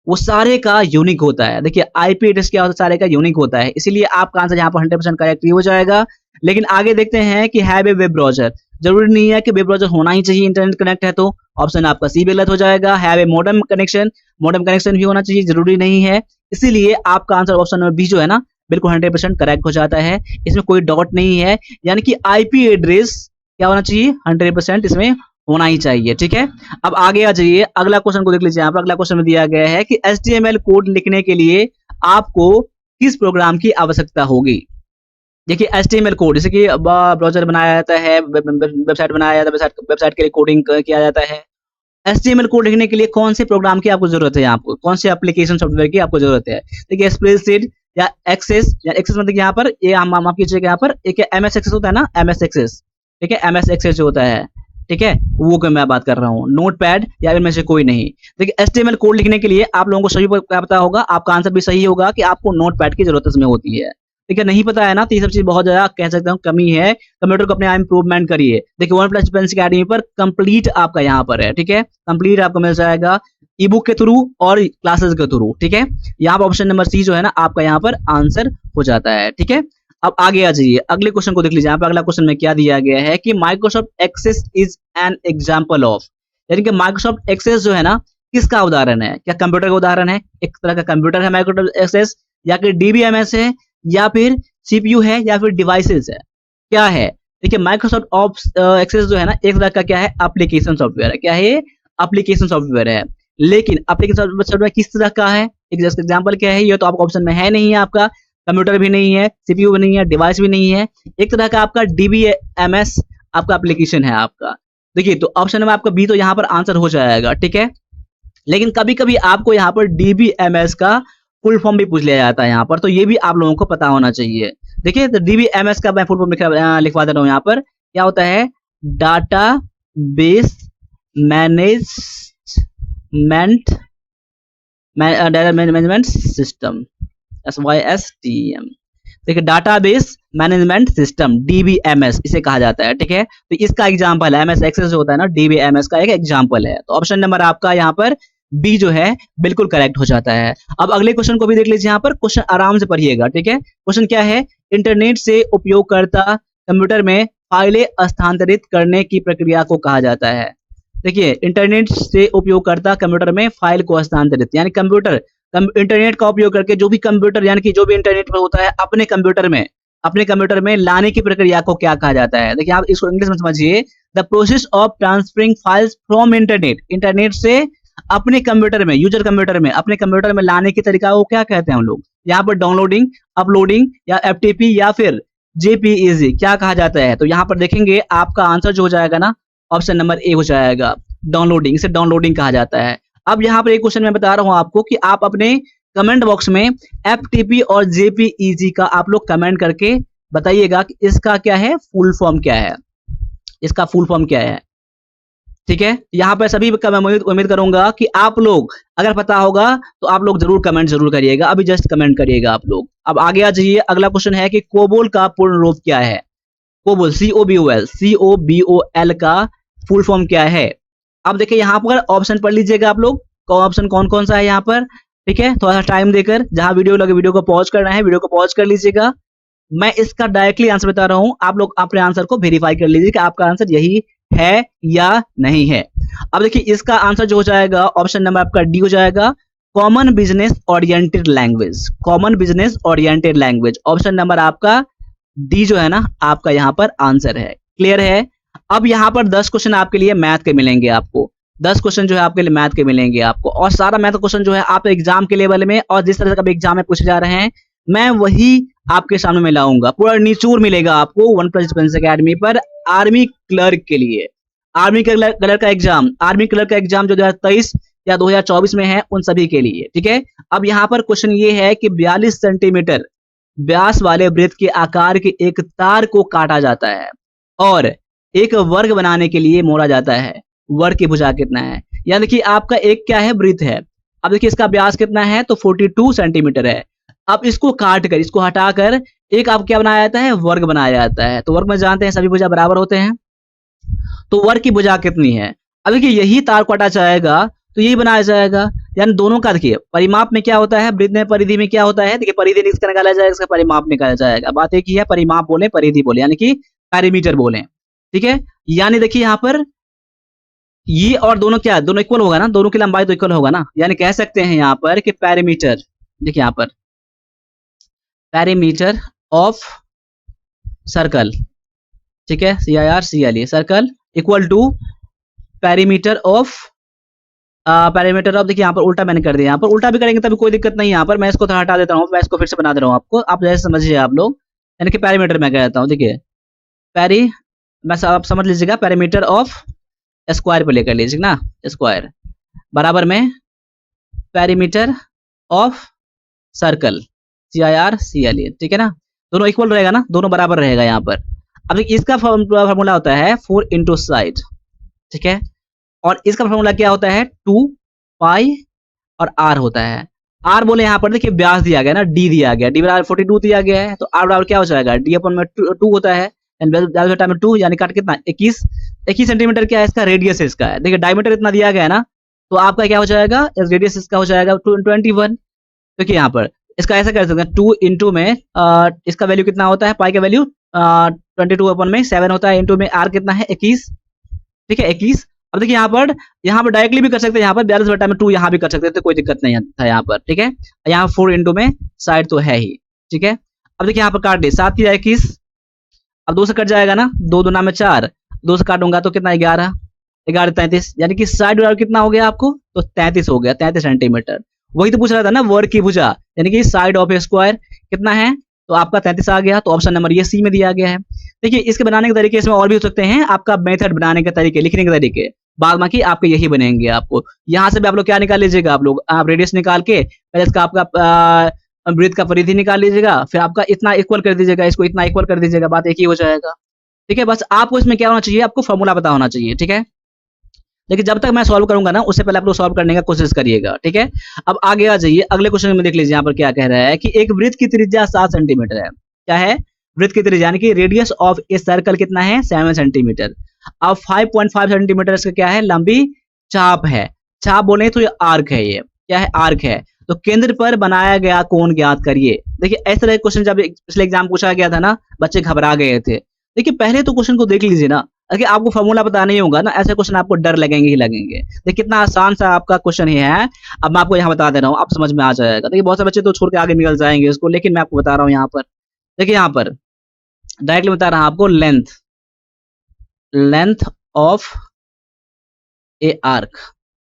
वो सारे का यूनिक होता है। देखिए आईपी एड्रेस क्या होता है? सारे का यूनिक होता है। इसीलिए आपका आंसर यहाँ पर 100% करेक्ट ही हो जाएगा। लेकिन आगे देखते हैं कि हैव ए वेब ब्राउज़र। ज़रूरी नहीं है कि वेब ब्राउज़र होना ही चाहिए इंटरनेट कनेक्ट है तो। ऑप्शन आपका सी भी गलत हो जाएगा। हैव ए मॉडेम कनेक्शन भी होना चाहिए, ज़रूरी नहीं है। इसीलिए आपका आंसर ऑप्शन नंबर बी जो है ना, बिल्कुल 100% करेक्ट हो जाता है। इसमें कोई डाउट नहीं है। यानी कि आईपी एड्रेस क्या होना चाहिए? 100% इसमें होना ही चाहिए, ठीक है? अब आगे आ जाइए, अगला क्वेश्चन को देख लीजिए यहाँ पर। अगला क्वेश्चन में दिया गया है कि एचटीएमएल कोड लिखने के लिए आपको किस प्रोग्राम की आवश्यकता होगी? देखिए एचटीएमएल कोड जैसे कि ब्राउज़र बनाया जाता है, वेबसाइट बनाया जाता है, वेबसाइट के लिए कोडिंग किया जाता है। एचटीएमएल कोड लिखने के लिए कौन से प्रोग्राम की आपको ज़रूरत है आपको? कौन से एप्लीकेशन सॉफ्टवेयर की आपको ज़रूरत है? देखिए स्प्रेडशीट या एक्सेस मतलब यहाँ पर ये हम माफ़ कीजिएगा यहाँ पर एक एमएस एक्सेस होता है ना, एमएस एक्सेस, ठीक है? एमएस एक्सेस जो होता है, ठीक है? वो की मैं बात कर रहा हूँ। नोटपैड या इनमें से कोई नहीं। देखिए एचटीएमएल कोड लिखने के लिए आप लोगों को सभी को क्या पता होगा, आपका आंसर भी सही होगा कि आपको नोटपैड की ज़रूरत इसमें होती है। ठीक है? नहीं पता है ना तो ये सब चीज़ बहुत ज़्यादा कह सकता हूँ कमी है। कंप्यूटर को अपने आप इम्प्रूवमेंट करिए। देखिए वन प्लस डिफेंस अकेडमी पर कंप्लीट आपका यहाँ पर है, ठीक है? कंप्लीट आपको मिल जाएगा ई-बुक के थ्रू और क्लासेस के थ्रू, ठीक है? यहाँ पर ऑप्शन नंबर सी जो है ना आपका यहाँ पर आंसर हो जाता है, ठीक है? अब आगे आ जाइए, अगले क्वेश्चन को देख लीजिए। यहाँ पे अगला क्वेश्चन में क्या दिया गया है कि Microsoft Access is an example of, यानी कि माइक्रोसॉफ्ट एक्सेस जो है ना किसका उदाहरण है? क्या कंप्यूटर का उदाहरण है? एक तरह का कंप्यूटर है माइक्रोसॉफ्ट एक्सेस, या फिर डीबीएमएस है, या फिर सीपीयू है, या फिर डिवाइसेस है? क्या है? देखिए माइक्रोसॉफ्ट एक्सेस जो है ना एक तरह का क्या है? एप्लीकेशन सॉफ्टवेयर है। क्या है ये? एप्लीकेशन सॉफ्टवेयर है। लेकिन एप्लीकेशन सॉफ्टवेयर किस तरह का है? एक जस्ट एग्जांपल क्या है? ये तो आपका ऑप्शन में है नहीं है आपका। कंप्यूटर भी नहीं है, सीपीयू भी नहीं है, डिवाइस भी नहीं है। एक तरह का आपका डीबीएमएस आपका एप्लीकेशन है आपका। देखिए तो ऑप्शन में आपका बी तो यहाँ पर आंसर हो जाएगा, ठीक है? लेकिन कभी-कभी आपको यहाँ पर डीबीएमएस का फुल फॉर्म भी पूछ लिया जाता है यहाँ पर, तो ये भी आप लोगों को पता होना चाहिए। देखिए, तो डीबीएमएस का मैं फुल फॉर्म लिखवा दे रहा हूँ यहाँ पर। क्या होता है? Data base management data management system, SYSTM। देखिए, डाटाबेस मैनेजमेंट सिस्टम, डीबीएमएस इसे कहा जाता है, ठीक है। तो इसका एग्जांपल है एमएस एक्सेस जो होता है ना, डीबीएमएस का एक एग्जांपल है। तो ऑप्शन नंबर आपका यहाँ पर बी जो है बिल्कुल करेक्ट हो जाता है। अब अगले क्वेश्चन को भी देख लीजिए, यहाँ पर क्वेश्चन आराम से पढ़िएगा, ठीक है। क्वेश्चन क्या है? इंटरनेट से उपयोगकर्ता कंप्यूटर में फाइलें स्थानांतरित करने की प्रक्रिया को कहा जाता है। देखिए, इंटरनेट से उपयोगकर्ता कंप्यूटर में फाइल को हस्तांतरित, यानी कंप्यूटर इंटरनेट का उपयोग करके जो भी कंप्यूटर यानी कि जो भी इंटरनेट पर होता है अपने कंप्यूटर में लाने की प्रक्रिया को क्या कहा जाता है? देखिए, आप इसको इंग्लिश में समझिए। The process of transferring files from internet से अपने कंप्यूटर में, यूजर कंप्यूटर में अपने कंप्यूटर में लाने की तरीका को क्या कहते हैं हम लोग? यहाँ पर डाउनलोडिंग, अपलोडिंग या एफटीपी या फिर जेपीईजी क्या कहा जाता है? तो यहाँ पर देखेंगे आपका आंसर जो हो जाएगा ना, ऑप्शन नंबर ए हो जाएगा, डाउनलोडिंग। इसे डाउनलोडिंग कहा जाता है। अब यहाँ पर एक क्वेश्चन मैं बता रहा हूँ आपको कि आप अपने कमेंट बॉक्स में एफटीपी और जेपीईजी का आप लोग कमेंट करके बताइएगा कि इसका क्या है, फुल फॉर्म क्या है, इसका फुल फॉर्म क्या है, ठीक है। यहाँ पर सभी का मैं उम्मीद करूंगा कि आप लोग अगर पता होगा तो आप लोग जरूर कमेंट जरूर करिएगा, अभी जस्ट कमेंट करिएगा आप लोग। अब आगे आ जाइए, अगला क्वेश्चन है कि कोबोल का पूर्ण रूप क्या है? कोबोल, COBOL का फुल फॉर्म क्या है? अब देखिए, यहाँ पर ऑप्शन पढ़ लीजिएगा आप लोग, ऑप्शन कौन कौन सा है यहाँ पर, ठीक है। थोड़ा सा टाइम देकर, जहां वीडियो लगे वीडियो को पॉज करना है, वीडियो को पॉज कर लीजिएगा। मैं इसका डायरेक्टली आंसर बता रहा हूं, आप लोग अपने आंसर को वेरीफाई कर लीजिए कि आपका आंसर यही है या नहीं है। अब देखिए, इसका आंसर जो हो जाएगा, ऑप्शन नंबर आपका डी हो जाएगा, common business oriented language. Common business oriented language, option number आपका डी जो है ना, आपका यहाँ पर आंसर है। क्लियर है? अब यहाँ पर 10 क्वेश्चन आपके लिए मैथ के मिलेंगे आपको, 10 क्वेश्चन जो है आपके लिए मैथ के मिलेंगे आपको, और सारा मैथ क्वेश्चन जो है आप एग्जाम के लेवल में और जिस तरह का भी एग्जाम में पूछे जा रहे हैं, मैं वही आपके सामने में लाऊंगा। पूरा निचोड़ मिलेगा आपको वन प्लस डिफेंस अकेडमी पर आर्मी क्लर्क के लिए। आर्मी क्लर्क का एग्जाम, आर्मी क्लर्क का एग्जाम जो 2023 या 2024 में है, उन सभी के लिए, ठीक है। अब यहाँ पर क्वेश्चन ये है कि 42 सेंटीमीटर व्यास वाले वृत्त के आकार के एक तार को काटा जाता है और एक वर्ग बनाने के लिए मोड़ा जाता है। वर्ग की भुजा कितना है? यानी कि आपका एक क्या है, वृत्त है। अब देखिए, इसका व्यास कितना है, तो 42 सेंटीमीटर है। अब इसको काट कर, इसको हटाकर एक आप क्या बनाया जाता है, वर्ग बनाया जाता है। तो वर्ग में जानते हैं सभी भुजा बराबर होते हैं, तो वर्ग की भुजा कितनी है? अब देखिए, यही तार काटा जाएगा तो यही बनाया जाएगा, यानी दोनों का देखिए परिमाप में क्या होता है, वृत्त में परिधि में क्या होता है, देखिए परिधि इसका निकाला जाएगा, इसका परिमाप निकाला जाएगा। बात एक ही है, परिमाप बोले परिधि बोले, यानी कि पैरीमीटर बोले, ठीक है। यानी देखिए, यहाँ पर ये और दोनों क्या, दोनों इक्वल होगा ना, दोनों की लंबाई तो इक्वल होगा ना, यानी कह सकते हैं यहाँ पर कि पैरीमीटर, देखिए यहाँ पर पैरीमीटर ऑफ सर्कल, ठीक है, CIRCLE circle equal to perimeter of देखिए यहाँ पर उल्टा मैंने कर दिया, यहाँ पर उल्टा भी करेंगे तभी कोई दिक्कत नहीं है। यहाँ पर मैं इसको हटा देता हूँ, मैं इसको फिर से बना दे रहा हूँ आपको, आप जैसे समझिए आप लोग, यानी कि पैरीमीटर मैं कह देता हूँ। देखिए आप समझ लीजिएगा, पैरीमीटर ऑफ स्क्वायर पे लेकर लीजिए ना, स्क्वायर बराबर में पैरीमीटर ऑफ सर्कल CIRCLE, ठीक है ना। दोनों इक्वल रहेगा ना, दोनों बराबर रहेगा यहाँ पर। अब इसका फॉर्मूला होता है 4 इंटू साइड, ठीक है, और इसका फॉर्मूला क्या होता है, 2 पाई और r होता है। r बोले यहाँ पर देखिए व्यास दिया गया ना, d दिया गया, d बराबर 42 दिया गया है, तो r बराबर क्या हो जाएगा, d अपन में 2 होता है, में 2 यानी काट कितना 21 सेंटीमीटर क्या है इसका, रेडियस है इसका है। देखिए डायमीटर इतना दिया गया है ना, तो आपका क्या हो जाएगा, रेडियस इसका हो जाएगा 21। देखिए यहाँ पर इसका ऐसा कर सकते हैं, 2 इंटू में इसका वैल्यू कितना होता है, पाई का वैल्यू 22 अपन में 7 होता है, इंटू में r कितना है 21, ठीक है 21। अब देखिए यहाँ पर डायरेक्टली भी कर सकते हैं, यहाँ पर 42/2 यहाँ भी कर सकते हैं, तो कोई दिक्कत नहीं था यहाँ पर, ठीक है। यहाँ 4 इंटू में साइड तो है ही, ठीक है। अब देखिए यहाँ पर काट दे, 7 की 21, अब 2 से कट जाएगा ना, 2 दूना में 4, 2 से काटूंगा तो कितना 11, 11 33, यानी कि साइड बराबर कितना हो गया आपको, तो 33 हो गया, 33 सेंटीमीटर। वही तो पूछ रहा था ना, वर्ग की भुजा, यानी कि साइड ऑफ ए स्क्वायर कितना है, तो आपका 33 आ गया, तो ऑप्शन नंबर ये सी में दिया गया है। देखिए इसके बनाने के तरीके इसमें और भी हो सकते हैं, आपका मेथड बनाने के तरीके, लिखने के तरीके। बाद बाकी आपके यही बनेंगे आपको। यहाँ से भी आप लोग क्या निकाल लीजिएगा, आप रेडियस निकाल के पहले इसका आपका वृत्त का परिधि निकाल लीजिएगा, फिर आपका इतना इक्वल कर दीजिएगा, इसको इतना इक्वल कर दीजिएगा, बात एक ही हो जाएगा। ठीक है, बस आपको इसमें क्या होना चाहिए, आपको फॉर्मूला पता होना चाहिए। ठीक है, लेकिन जब तक मैं सॉल्व करूंगा ना, उससे पहले आप लोग सॉल्व करने का कोशिश करिएगा। ठीक है, अब आगे आ जाइए, अगले क्वेश्चन में देख लीजिए यहाँ पर क्या कह रहा है कि एक वृत्त की त्रिज्या 7 सेंटीमीटर है। क्या है, वृत्त की त्रिज्या यानी कि रेडियस ऑफ ए सर्कल कितना है, 7 सेंटीमीटर। अब 5.5 सेंटीमीटर इसका क्या है, लंबी चाप है। चाप बोले तो ये आर्क है, ये क्या है, आर्क है। तो केंद्र पर बनाया गया कोण ज्ञात करिए। देखिए इस तरह के क्वेश्चन जब पिछले एग्जाम पूछा गया था ना, बच्चे घबरा गए थे। देखिए पहले तो क्वेश्चन को देख लीजिए ना, अगर आपको फॉर्मूला पता नहीं होगा ना, ऐसे क्वेश्चन आपको डर लगेंगे ही लगेंगे। देखिए कितना आसान सा आपका क्वेश्चन ही है। अब मैं आपको यहाँ बता दे रहा हूँ, आप समझ में आ जाएगा। देखिए बहुत से बच्चे तो छोड़ के आगे निकल जाएंगे इसको, लेकिन मैं आपको बता रहा हूँ यहाँ पर। देखिए यहाँ पर डायरेक्टली बता रहा हूँ आपको, लेंथ ऑफ ए आर्क।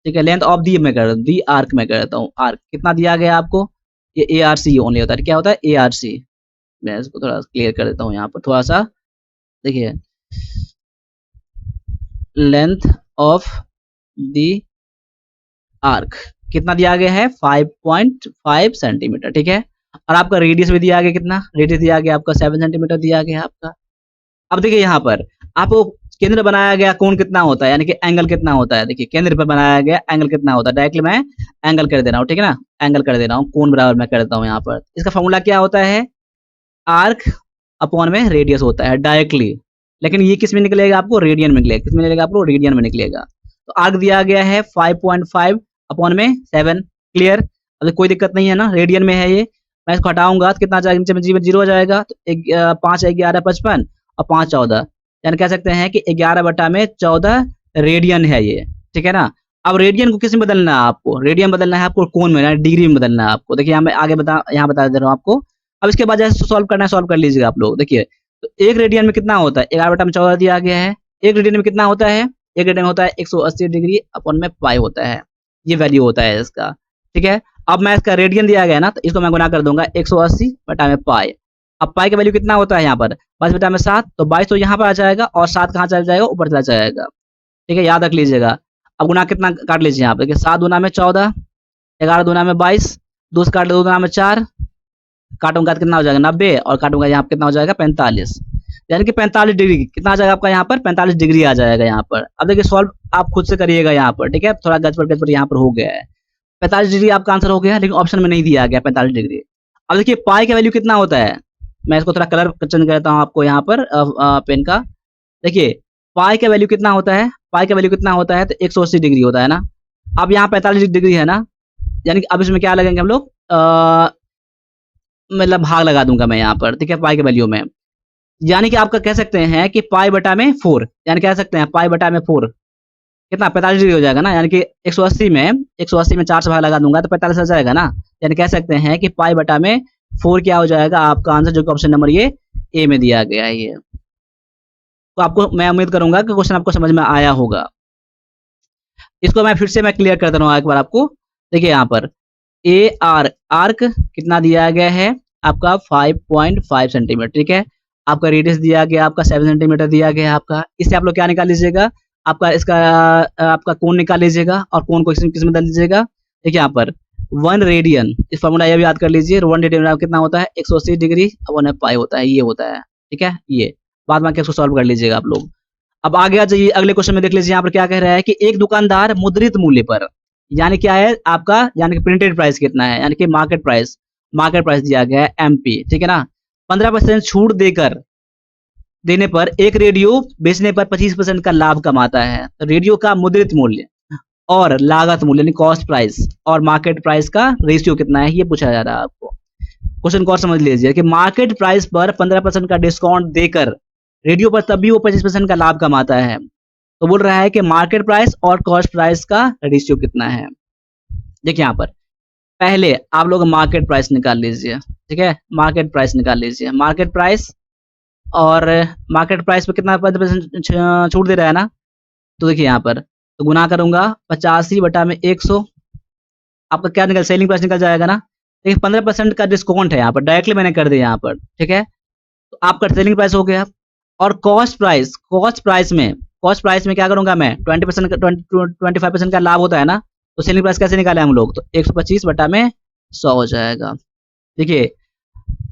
ठीक है, लेंथ ऑफ दी मैं कर दी आर्क में करता हूँ। आर्क कितना दिया गया आपको, ये ए आर सी ओनली होता है। क्या होता है, ए आर सी। मैं इसको थोड़ा क्लियर कर देता हूँ यहाँ पर थोड़ा सा। देखिए लेंथ ऑफ दी आर्क कितना दिया गया है, 5.5 सेंटीमीटर। ठीक है, और आपका रेडियस भी दिया गया, कितना रेडियस दिया गया आपका, 7 सेंटीमीटर दिया गया आपका। अब देखिए यहाँ पर आपको केंद्र बनाया गया कोण कितना होता है, यानी कि एंगल कितना होता है। देखिए केंद्र पर बनाया गया एंगल कितना होता है, डायरेक्टली मैं एंगल कर दे रहा हूँ। ठीक है ना, एंगल कर दे रहा हूँ, कोण बराबर मैं कर देता हूँ यहाँ पर। इसका फॉर्मूला क्या होता है, आर्क अपॉन में रेडियस होता है डायरेक्टली। लेकिन ये किस में निकलेगा आपको, रेडियन में निकलेगा। किस में निकलेगा आपको, रेडियन में निकलेगा। तो आर्क दिया गया है 5.5 अपॉन में 7। क्लियर, अब कोई दिक्कत नहीं है ना, रेडियन में है ये। मैं इसको हटाऊंगा तो कितना जाएगा, नीचे में जीरो हो जाएगा। तो 5 11 55 और 5 14, यानी कह सकते हैं कि 11/14 रेडियन है ये। ठीक है ना, अब रेडियन को किस में बदलना है आपको, रेडियन बदलना है आपको कोण में, डिग्री में बदलना है आपको। देखिए मैं आगे यहाँ बता दे रहा हूँ आपको। अब इसके बाद जैसे सॉल्व करना है, सॉल्व कर लीजिएगा आप लोग। देखिए तो एक रेडियन में कितना होता है, 11/14 दिया गया है। एक रेडियन में कितना होता है, एक रेडियन में होता है 180 डिग्री अपॉन में पाई होता है, ये वैल्यू होता है इसका। ठीक है, अब मैं इसका रेडियन दिया गया ना, तो इसको मैं गुना कर दूंगा 180/पाई। अब पाई का वैल्यू कितना होता है यहाँ पर, 22/7, तो 22 तो यहाँ पर आ जाएगा, और 7 कहाँ चला जाएगा, ऊपर चला जाएगा। ठीक है, याद रख लीजिएगा। अब गुना कितना काट लीजिए यहाँ पर, देखिए 7 दूना में 14, 11 दूना में 22, 2 से काट 2 दूना में 4, काटूंगा तो कितना हो जाएगा 90, और काटूंगा यहाँ पर कितना हो जाएगा 45, यानी कि 45 डिग्री कितना आ जाएगा आपका यहाँ पर, 45 डिग्री आ जाएगा यहाँ पर। अब देखिए सॉल्व आप खुद से करिएगा यहाँ पर। ठीक है, थोड़ा गजपट यहाँ पर हो गया है। 45 डिग्री आपका आंसर हो गया, लेकिन ऑप्शन में नहीं दिया गया 45 डिग्री। अब देखिए पाई का वैल्यू कितना होता है, मैं इसको थोड़ा कलर चेंज करता हूँ आपको यहाँ पर पेन का। देखिए पाई का वैल्यू कितना होता है, पाई का वैल्यू कितना होता है, तो 180 डिग्री होता है ना। अब यहाँ 45 डिग्री है ना, यानी कि अब इसमें क्या लगेंगे हम लोग, मतलब भाग लगा दूंगा मैं यहाँ पर। ठीक है, पाई के वैल्यू में, यानी कि आपका कह सकते हैं कि पाई बटा में 4, यानी कह सकते हैं पाई बटा में 4 कितना 45 डिग्री हो जाएगा ना, यानी कि 180 में 4 से भाग लगा दूंगा तो 45 आ जाएगा ना। यानी कह सकते हैं कि पाई बटा में 4 क्या हो जाएगा आपका आंसर, जो कि ऑप्शन नंबर ये ए में दिया गया है ये। तो आपको मैं उम्मीद करूंगा कि क्वेश्चन आपको समझ में आया होगा। इसको मैं फिर से मैं क्लियर कर दे रहा हूँ एक बार आपको। देखिए यहाँ पर ए आर आर्क कितना दिया गया है आपका 5.5 सेंटीमीटर। ठीक है, आपका रेडियस दिया गया आपका 7 सेंटीमीटर दिया गया आपका। इससे आप लोग क्या निकाल लीजिएगा, आपका इसका आपका कोण निकाल लीजिएगा, और कोण को किस में बदल लीजिएगा। देखिए यहाँ पर 1 रेडियन, इस फॉर्मूला ये भी याद कर लीजिए। 1 रेडियन कितना होता है, 180 डिग्री अपॉन पाई होता है, ये होता है। ठीक है, ये बाद में इसको सॉल्व कर लीजिएगा आप लोग। अब आगे आ जाइए, अगले क्वेश्चन में देख लीजिए यहाँ पर क्या कह रहा है कि एक दुकानदार मुद्रित मूल्य पर, यानी क्या है आपका, यानी कि प्रिंटेड प्राइस कितना है, यानी कि मार्केट प्राइस दिया गया है एमपी। ठीक है ना, 15% छूट देने पर एक रेडियो बेचने पर 25% का लाभ कमाता है। तो रेडियो का मुद्रित मूल्य और लागत मूल्य यानी कॉस्ट प्राइस और मार्केट प्राइस का रेशियो कितना है, ये पूछा जा रहा है आपको। क्वेश्चन को और समझ लीजिए कि मार्केट प्राइस पर 15% का डिस्काउंट देकर रेडियो पर तभी वो 25% का लाभ कमाता है। तो बोल रहा है कि मार्केट प्राइस और कॉस्ट प्राइस का रेशियो कितना है। देखिए यहाँ पर पहले आप लोग मार्केट प्राइस निकाल लीजिए। ठीक है, मार्केट प्राइस निकाल लीजिए। मार्केट प्राइस और मार्केट प्राइस पे कितना 15% छूट दे रहा है ना, तो देखिए यहाँ पर तो गुना करूंगा 85 बटा में 100, आपका क्या निकल, सेलिंग प्राइस निकल जाएगा ना। देखिए 15% का डिस्काउंट है यहाँ पर, डायरेक्टली मैंने कर दिया यहाँ पर। ठीक है, तो आपका सेलिंग प्राइस हो गया। और कॉस्ट प्राइस में कॉस्ट प्राइस में क्या करूंगा मैं 20% 25% का लाभ होता है ना, तो सेलिंग प्राइस कैसे निकाले हम लोग, तो 125 बटा में 100 हो जाएगा। देखिए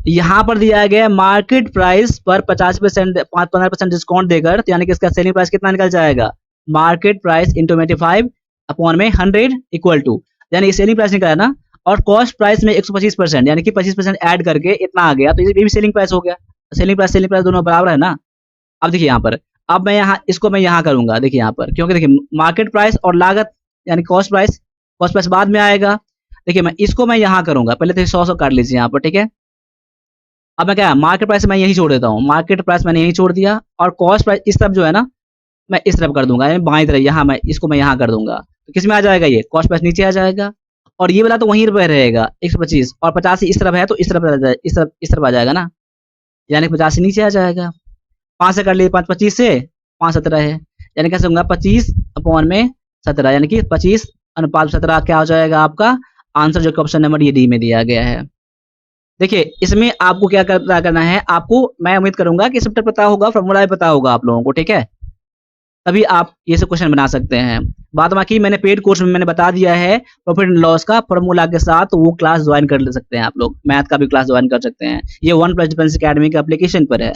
यहाँ पर दिया गया है मार्केट प्राइस पर 50% 15% डिस्काउंट देकर, तो यानी कि इसका सेलिंग प्राइस कितना निकल जाएगा, मार्केट प्राइस इंटू 25 अपॉन में 100 इक्वल टू, यानी सेलिंग प्राइस निकला ना, और कॉस्ट प्राइस में 125% यानी कि 25% ऐड करके इतना आ गया, तो ये भी सेलिंग प्राइस हो गया। सेलिंग प्राइस दोनों बराबर है ना। अब देखिए यहाँ पर, अब मैं यहाँ इसको मैं यहाँ करूंगा, देखिए यहाँ पर, क्योंकि देखिए मार्केट प्राइस और लागत यानी कॉस्ट प्राइस बाद में आएगा। देखिए मैं इसको मैं यहाँ करूंगा, पहले तो 100 काट लीजिए यहाँ पर, ठीक है। अब मैं क्या, मार्केट प्राइस मैं यही छोड़ देता हूँ, मार्केट प्राइस मैंने यही छोड़ दिया, और कॉस्ट प्राइस इस तरफ जो है ना, मैं इस तरफ कर दूंगा, यानी बाईं तरफ, यहाँ मैं इसको मैं यहाँ कर दूंगा, तो किस में आ जाएगा, ये कॉस्ट प्राइस नीचे आ जाएगा, और ये वाला तो वहीं पे रहेगा 125, और 50 इस तरफ है तो इस तरफ इस तरफ आ जाएगा ना, यानी 50 नीचे आ जाएगा। 5 से कर लिए, 5 25 से 5 17 है, यानी कैसे होगा 25 अपॉन में 17, यानी कि 25 अनुपात 17 क्या हो जाएगा आपका आंसर, जो कि ऑप्शन नंबर ये डी में दिया गया है। देखिए इसमें आपको क्या करना है, आपको मैं उम्मीद करूंगा कि सब पता होगा, फॉर्मूला भी पता होगा आप लोगों को, ठीक है, तभी आप ये सब क्वेश्चन बना सकते हैं। बात बाकी मैंने पेड कोर्स में मैंने बता दिया है प्रॉफिट एंड लॉस का फॉर्मूला के साथ, वो क्लास ज्वाइन कर ले सकते हैं आप लोग, मैथ का भी क्लास ज्वाइन कर सकते हैं, ये 1+ डिफेंस अकेडमी के एप्लीकेशन पर है।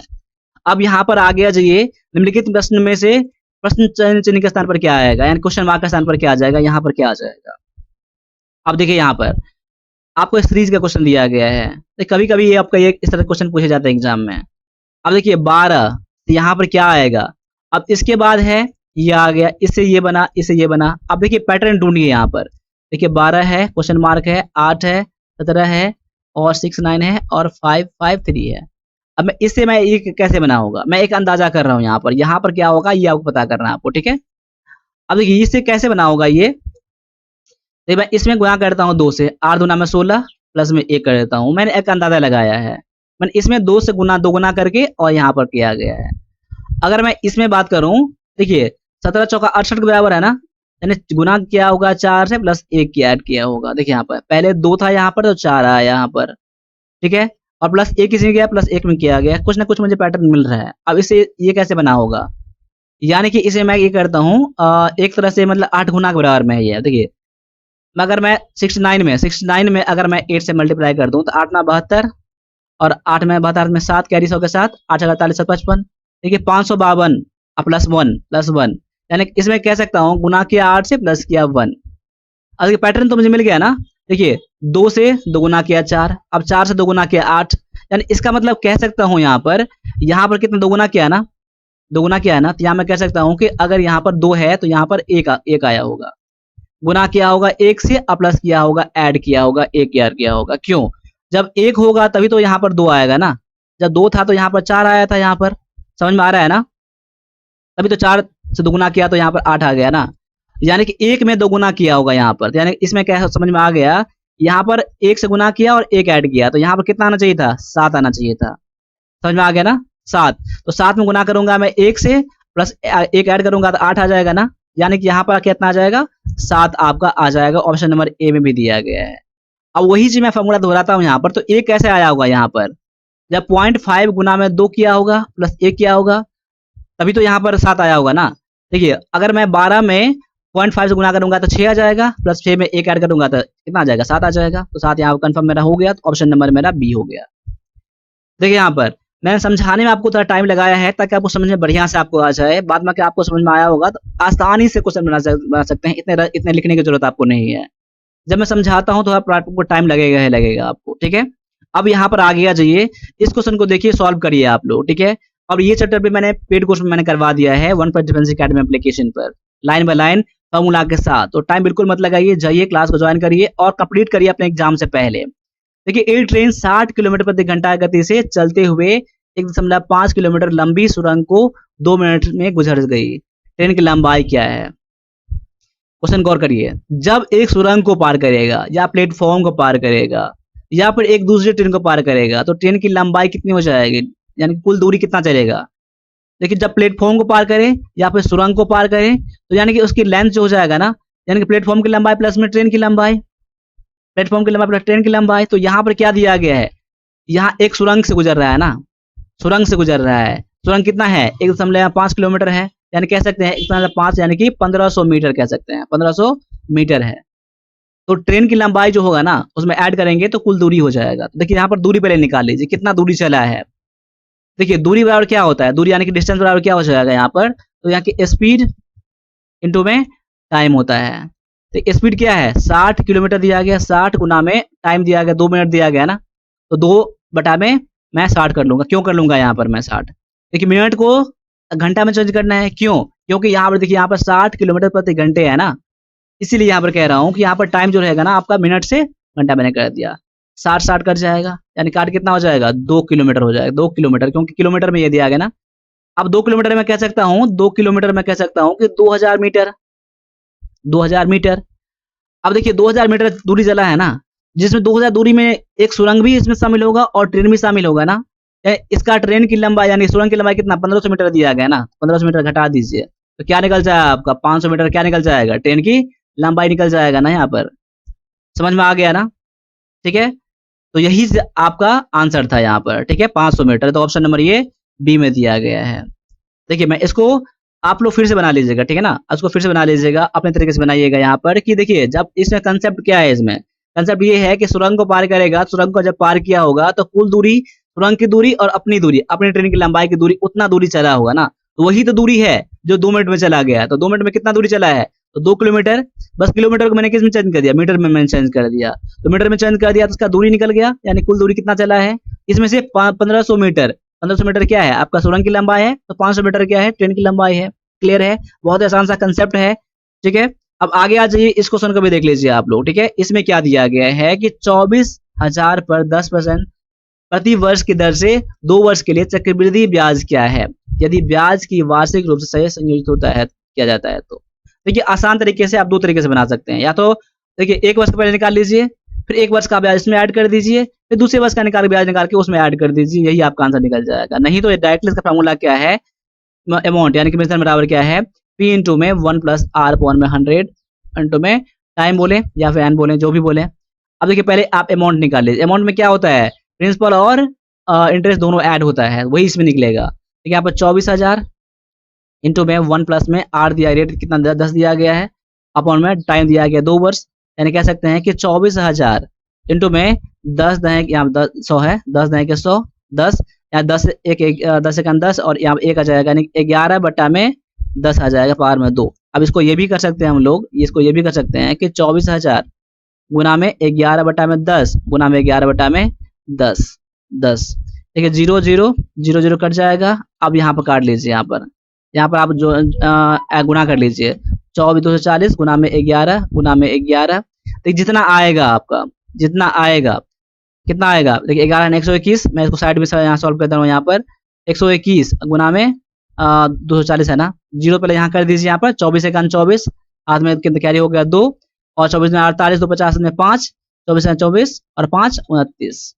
अब यहाँ पर आ गया जाइए, निम्नलिखित प्रश्न में से प्रश्न चिन्ह के स्थान पर क्या आएगा, यानी क्वेश्चन मार्क के स्थान पर क्या आ जाएगा, यहाँ पर क्या आ जाएगा। अब देखिए यहाँ पर आपको इस सीरीज का क्वेश्चन दिया गया है, तो कभी कभी ये आपका ये इस तरह क्वेश्चन पूछे जाते हैं एग्जाम में। अब देखिए 12, यहाँ पर क्या आएगा, अब इसके बाद है ये आ गया, इससे ये बना, इससे ये बना। अब देखिए पैटर्न ढूंढिए यहाँ पर, देखिए 12 है, क्वेश्चन मार्क है, 8 है, 17 है, और 6 9 है, और 5 5 3 है। अब मैं इससे मैं ये कैसे बना होगा, मैं एक अंदाजा कर रहा हूँ यहाँ पर क्या होगा ये आपको पता करना है आपको, ठीक है। अब देखिए इससे कैसे बना होगा ये, तो मैं इसमें गुणा करता हूँ 2 से, 8 दूना में 16 प्लस में 1 कर देता हूँ, मैंने एक अंदाजा लगाया है, मैंने इसमें 2 से दो गुना करके और यहाँ पर किया गया है। अगर मैं इसमें बात करूँ, देखिए 17 चौका 68 के बराबर है ना, यानी गुना किया होगा 4 से प्लस 1 की ऐड किया होगा। देखिए यहाँ पर पहले 2 था यहाँ पर, तो 4 आया यहाँ पर, ठीक है, और प्लस 1 किसी में गया, प्लस 1 में किया गया, कुछ ना कुछ मुझे पैटर्न मिल रहा है। अब इसे ये कैसे बना होगा, यानी कि इसे मैं ये करता हूँ एक तरह से, मतलब 8 गुना के बराबर में है ये। देखिए अगर मैं 69 में अगर मैं 8 से मल्टीप्लाई कर दूं, तो 8 ना 72, और 8 में 72 में 7 कैरी 100 के साथ 8 48 55, देखिए 552 प्लस 1, यानी इसमें कह सकता हूँ गुना किया 8 से प्लस किया 1। अब पैटर्न तो मुझे मिल गया ना, देखिए 2 से 2 गुना किया 4, अब 4 से 2 गुना किया 8, यानी इसका मतलब कह सकता हूँ यहाँ पर कितना 2 गुना किया ना, 2 गुना किया है ना, तो यहाँ मैं कह सकता हूँ कि अगर यहाँ पर 2 है तो यहाँ पर 1 आया होगा, गुना किया होगा 1 से, प्लस किया होगा, ऐड किया होगा, 1 यार किया होगा। क्यों, जब 1 होगा तभी तो यहाँ पर 2 आएगा ना, जब 2 था तो यहाँ पर 4 आया था, यहाँ पर समझ में आ रहा है ना, तभी तो 4 से 2 गुना किया तो यहाँ पर 8 आ गया ना, यानी कि 1 में 2 गुना किया होगा यहाँ पर, यानी इसमें क्या समझ में आ गया, यहाँ पर 1 से गुना किया और 1 ऐड किया, तो यहाँ पर कितना आना चाहिए था, 7 आना चाहिए था, समझ में आ गया ना, 7। तो 7 में गुना करूंगा मैं 1 से, प्लस 1 ऐड करूंगा तो 8 आ जाएगा ना, यानी कि यहाँ पर कितना आ जाएगा, 7 आपका आ जाएगा, ऑप्शन नंबर ए में भी दिया गया है। अब वही चीज मैं फॉर्मूला दोहराता हूँ यहाँ पर, तो 1 कैसे आया होगा यहाँ पर, जब 0.5 गुना में 2 किया होगा प्लस 1 किया होगा, तभी तो यहाँ पर 7 आया होगा ना। देखिए अगर मैं 12 में 0.5 से गुना करूंगा तो 6 आ जाएगा, प्लस 6 में 1 ऐड करूंगा तो कितना आ जाएगा, 7 आ जाएगा, तो 7 यहाँ कंफर्म मेरा हो गया, तो ऑप्शन नंबर मेरा बी हो गया। देखिए यहाँ पर मैंने समझाने में आपको थोड़ा टाइम लगाया है ताकि आपको समझ में बढ़िया से आपको आ जाए, बाद में कि आपको समझ में आया होगा तो आसानी से क्वेश्चन बना सकते हैं, इतने लिखने की जरूरत आपको नहीं है। जब मैं समझाता हूँ तो आपको टाइम लगेगा आपको, ठीक है। अब यहाँ पर आ गया जाइए, इस क्वेश्चन को देखिए, सॉल्व करिए आप लोग, ठीक है। अब ये चैप्टर भी मैंने पेड कोर्स में मैंने करवा दिया है 1+ डिफेंस अकेडमी एप्लीकेशन पर, लाइन बाय लाइन फॉर्मूला के साथ, तो टाइम बिल्कुल मत लगाइए, जाइए क्लास को ज्वाइन करिए और कंप्लीट करिए अपने एग्जाम से पहले। देखिए एक ट्रेन 60 किलोमीटर प्रति घंटा गति से चलते हुए 1.5 किलोमीटर लंबी सुरंग को 2 मिनट में गुजर गई, ट्रेन की लंबाई क्या है। क्वेश्चन गौर करिए, जब एक सुरंग को पार करेगा या प्लेटफॉर्म को पार करेगा या फिर एक दूसरी ट्रेन को पार करेगा तो ट्रेन की लंबाई कितनी हो जाएगी, यानी कुल दूरी कितना चलेगा। देखिए जब प्लेटफॉर्म को पार करें या फिर सुरंग को पार करें तो यानी कि उसकी लेंथ जो हो जाएगा ना, यानी कि प्लेटफॉर्म की लंबाई प्लस में ट्रेन की लंबाई, प्लेटफॉर्म की लंबाई प्लस ट्रेन की लंबाई। तो यहाँ पर क्या दिया गया है, यहाँ एक सुरंग से गुजर रहा है ना, सुरंग से गुजर रहा है, सुरंग कितना है 1.5 किलोमीटर है, यानी कह सकते हैं 1/5 यानी कि 1500 मीटर कह सकते हैं, 1500 मीटर है। तो ट्रेन की लंबाई जो होगा ना, उसमें ऐड करेंगे तो कुल दूरी हो जाएगा। तो देखिए यहाँ पर दूरी पहले निकाल लीजिए, कितना दूरी चला है। देखिए दूरी बराबर क्या होता है, दूरी यानी कि डिस्टेंस बराबर क्या हो जाएगा यहाँ पर, तो यहाँ की स्पीड इंटू में टाइम होता है। तो स्पीड क्या है, 60 किलोमीटर दिया गया, 60 गुना में टाइम दिया गया 2 मिनट दिया गया ना, तो 2 बटा में मैं 60 कर लूँगा। क्यों कर लूँगा यहाँ पर मैं 60? देखिए मिनट को घंटा में चेंज करना है, क्यों? क्योंकि यहाँ पर देखिए यहाँ पर 60 किलोमीटर प्रति घंटे है ना, इसीलिए यहाँ पर कह रहा हूँ कि यहाँ पर टाइम जो रहेगा ना आपका मिनट से घंटा मैंने कर दिया। 60-60 कट जाएगा, यानी काट कितना हो जाएगा, 2 किलोमीटर हो जाएगा, 2 किलोमीटर, क्योंकि किलोमीटर में ये दिया गया ना। अब 2 किलोमीटर में कह सकता हूँ, 2 किलोमीटर में कह सकता हूँ कि 2000 मीटर, 2000 मीटर। अब देखिए 2000 मीटर दूरी चला है ना, जिसमें 2000 दूरी में एक सुरंग भी इसमें शामिल होगा और ट्रेन भी शामिल होगा ना। इसका ट्रेन की लंबाई यानी सुरंग की लंबाई कितना, 1500 मीटर दिया गया ना, 1500 मीटर घटा दीजिए, तो क्या निकल जाएगा आपका 500 मीटर, क्या निकल जाएगा, ट्रेन की लंबाई निकल जाएगा ना यहाँ पर। समझ में आ गया ना? ठीक है, तो यही आपका आंसर था यहाँ पर। ठीक है, 500 मीटर, तो ऑप्शन नंबर ये बी में दिया गया है। देखिए मैं इसको आप लोग फिर से बना लीजिएगा, ठीक है ना, इसको फिर से बना लीजिएगा, अपने तरीके से बनाइएगा यहाँ पर कि देखिए जब इसमें कंसेप्ट क्या है, इसमें कंसेप्ट ये है कि सुरंग को पार करेगा, सुरंग को जब पार किया होगा तो कुल दूरी, सुरंग की दूरी और अपनी दूरी, अपनी ट्रेन की लंबाई की दूरी, उतना दूरी चला होगा ना, तो वही तो दूरी है जो 2 मिनट में चला गया है। तो 2 मिनट में कितना दूरी चला है, तो 2 किलोमीटर। बस किलोमीटर को मैंने किस में चेंज कर दिया, मीटर में मैंने चेंज कर दिया, तो मीटर में चेंज कर दिया तो उसका दूरी निकल गया, यानी कुल दूरी कितना चला है, इसमें से 1500 मीटर, 1500 मीटर क्या है आपका सुरंग की लंबाई है, तो 500 मीटर क्या है, ट्रेन की लंबाई है। क्लियर है, बहुत आसान सा कंसेप्ट है। ठीक है, अब आगे आ जाइए, इस क्वेश्चन को भी देख लीजिए आप लोग। ठीक है, इसमें क्या दिया गया है कि 24,000 पर 10% प्रति वर्ष की दर से 2 वर्ष के लिए चक्रवृद्धि ब्याज क्या है, यदि ब्याज की वार्षिक रूप से सही संयोजित होता है, किया जाता है। तो देखिए आसान तरीके से आप 2 तरीके से बना सकते हैं, या तो देखिए 1 वर्ष का पहले निकाल लीजिए, फिर 1 वर्ष का ब्याज इसमें ऐड कर दीजिए, फिर दूसरे वर्ष का ब्याज निकाल के उसमें ऐड कर दीजिए, यही आपका आंसर निकल जाएगा। नहीं तो डायरेक्टली इसका फॉर्मूला क्या है, अमाउंट यानी कि मिश्रण बराबर क्या है, P इंटू में 1 प्लस R अपॉन में 100 इंटू में टाइम बोले या फिर एन बोले, जो भी बोले। अब देखिए पहले आप अमाउंट निकाल लीजिए, अमाउंट में क्या होता है, प्रिंसिपल और इंटरेस्ट दोनों ऐड होता है, वही इसमें निकलेगा। ठीक है, यहाँ पर 24,000 इंटू में 1 प्लस में R दिया, रेट कितना 10 दिया गया है, अपॉन में टाइम दिया गया 2 वर्ष, यानी कह सकते हैं कि 24,000 इंटू में 10 दहें, यहाँ 100 है, 10 दहें के 100, 10 यहाँ 10 10 एक 10 और यहाँ 1 आ जाएगा, यानी 11 बटा में 10 आ जाएगा, पावर में 2। अब इसको ये भी कर सकते हैं हम लोग, इसको ये भी कर सकते हैं कि 24,000 गुना में 11 बटा में 10 गुना में 11 बटा में 10, 10। ठीक है, 0 0 0 0 कट जाएगा। अब यहाँ पर काट लीजिए, यहाँ पर आप जो गुना कर लीजिए, 24 240 गुना में 11 गुना में 11। देखिए जितना आएगा आपका, जितना आएगा कितना आएगा, देखिए 11 121, मैं इसको साइड में यहाँ सॉल्व करता हूँ, यहाँ पर 121 गुना में 240 है ना, 0 पहले यहाँ कर दीजिए, यहाँ पर 24 1 24, हाथ में कैरी हो गया 2, और 24 में 48, 2 50 में 5, 24 में 24 और 5 29,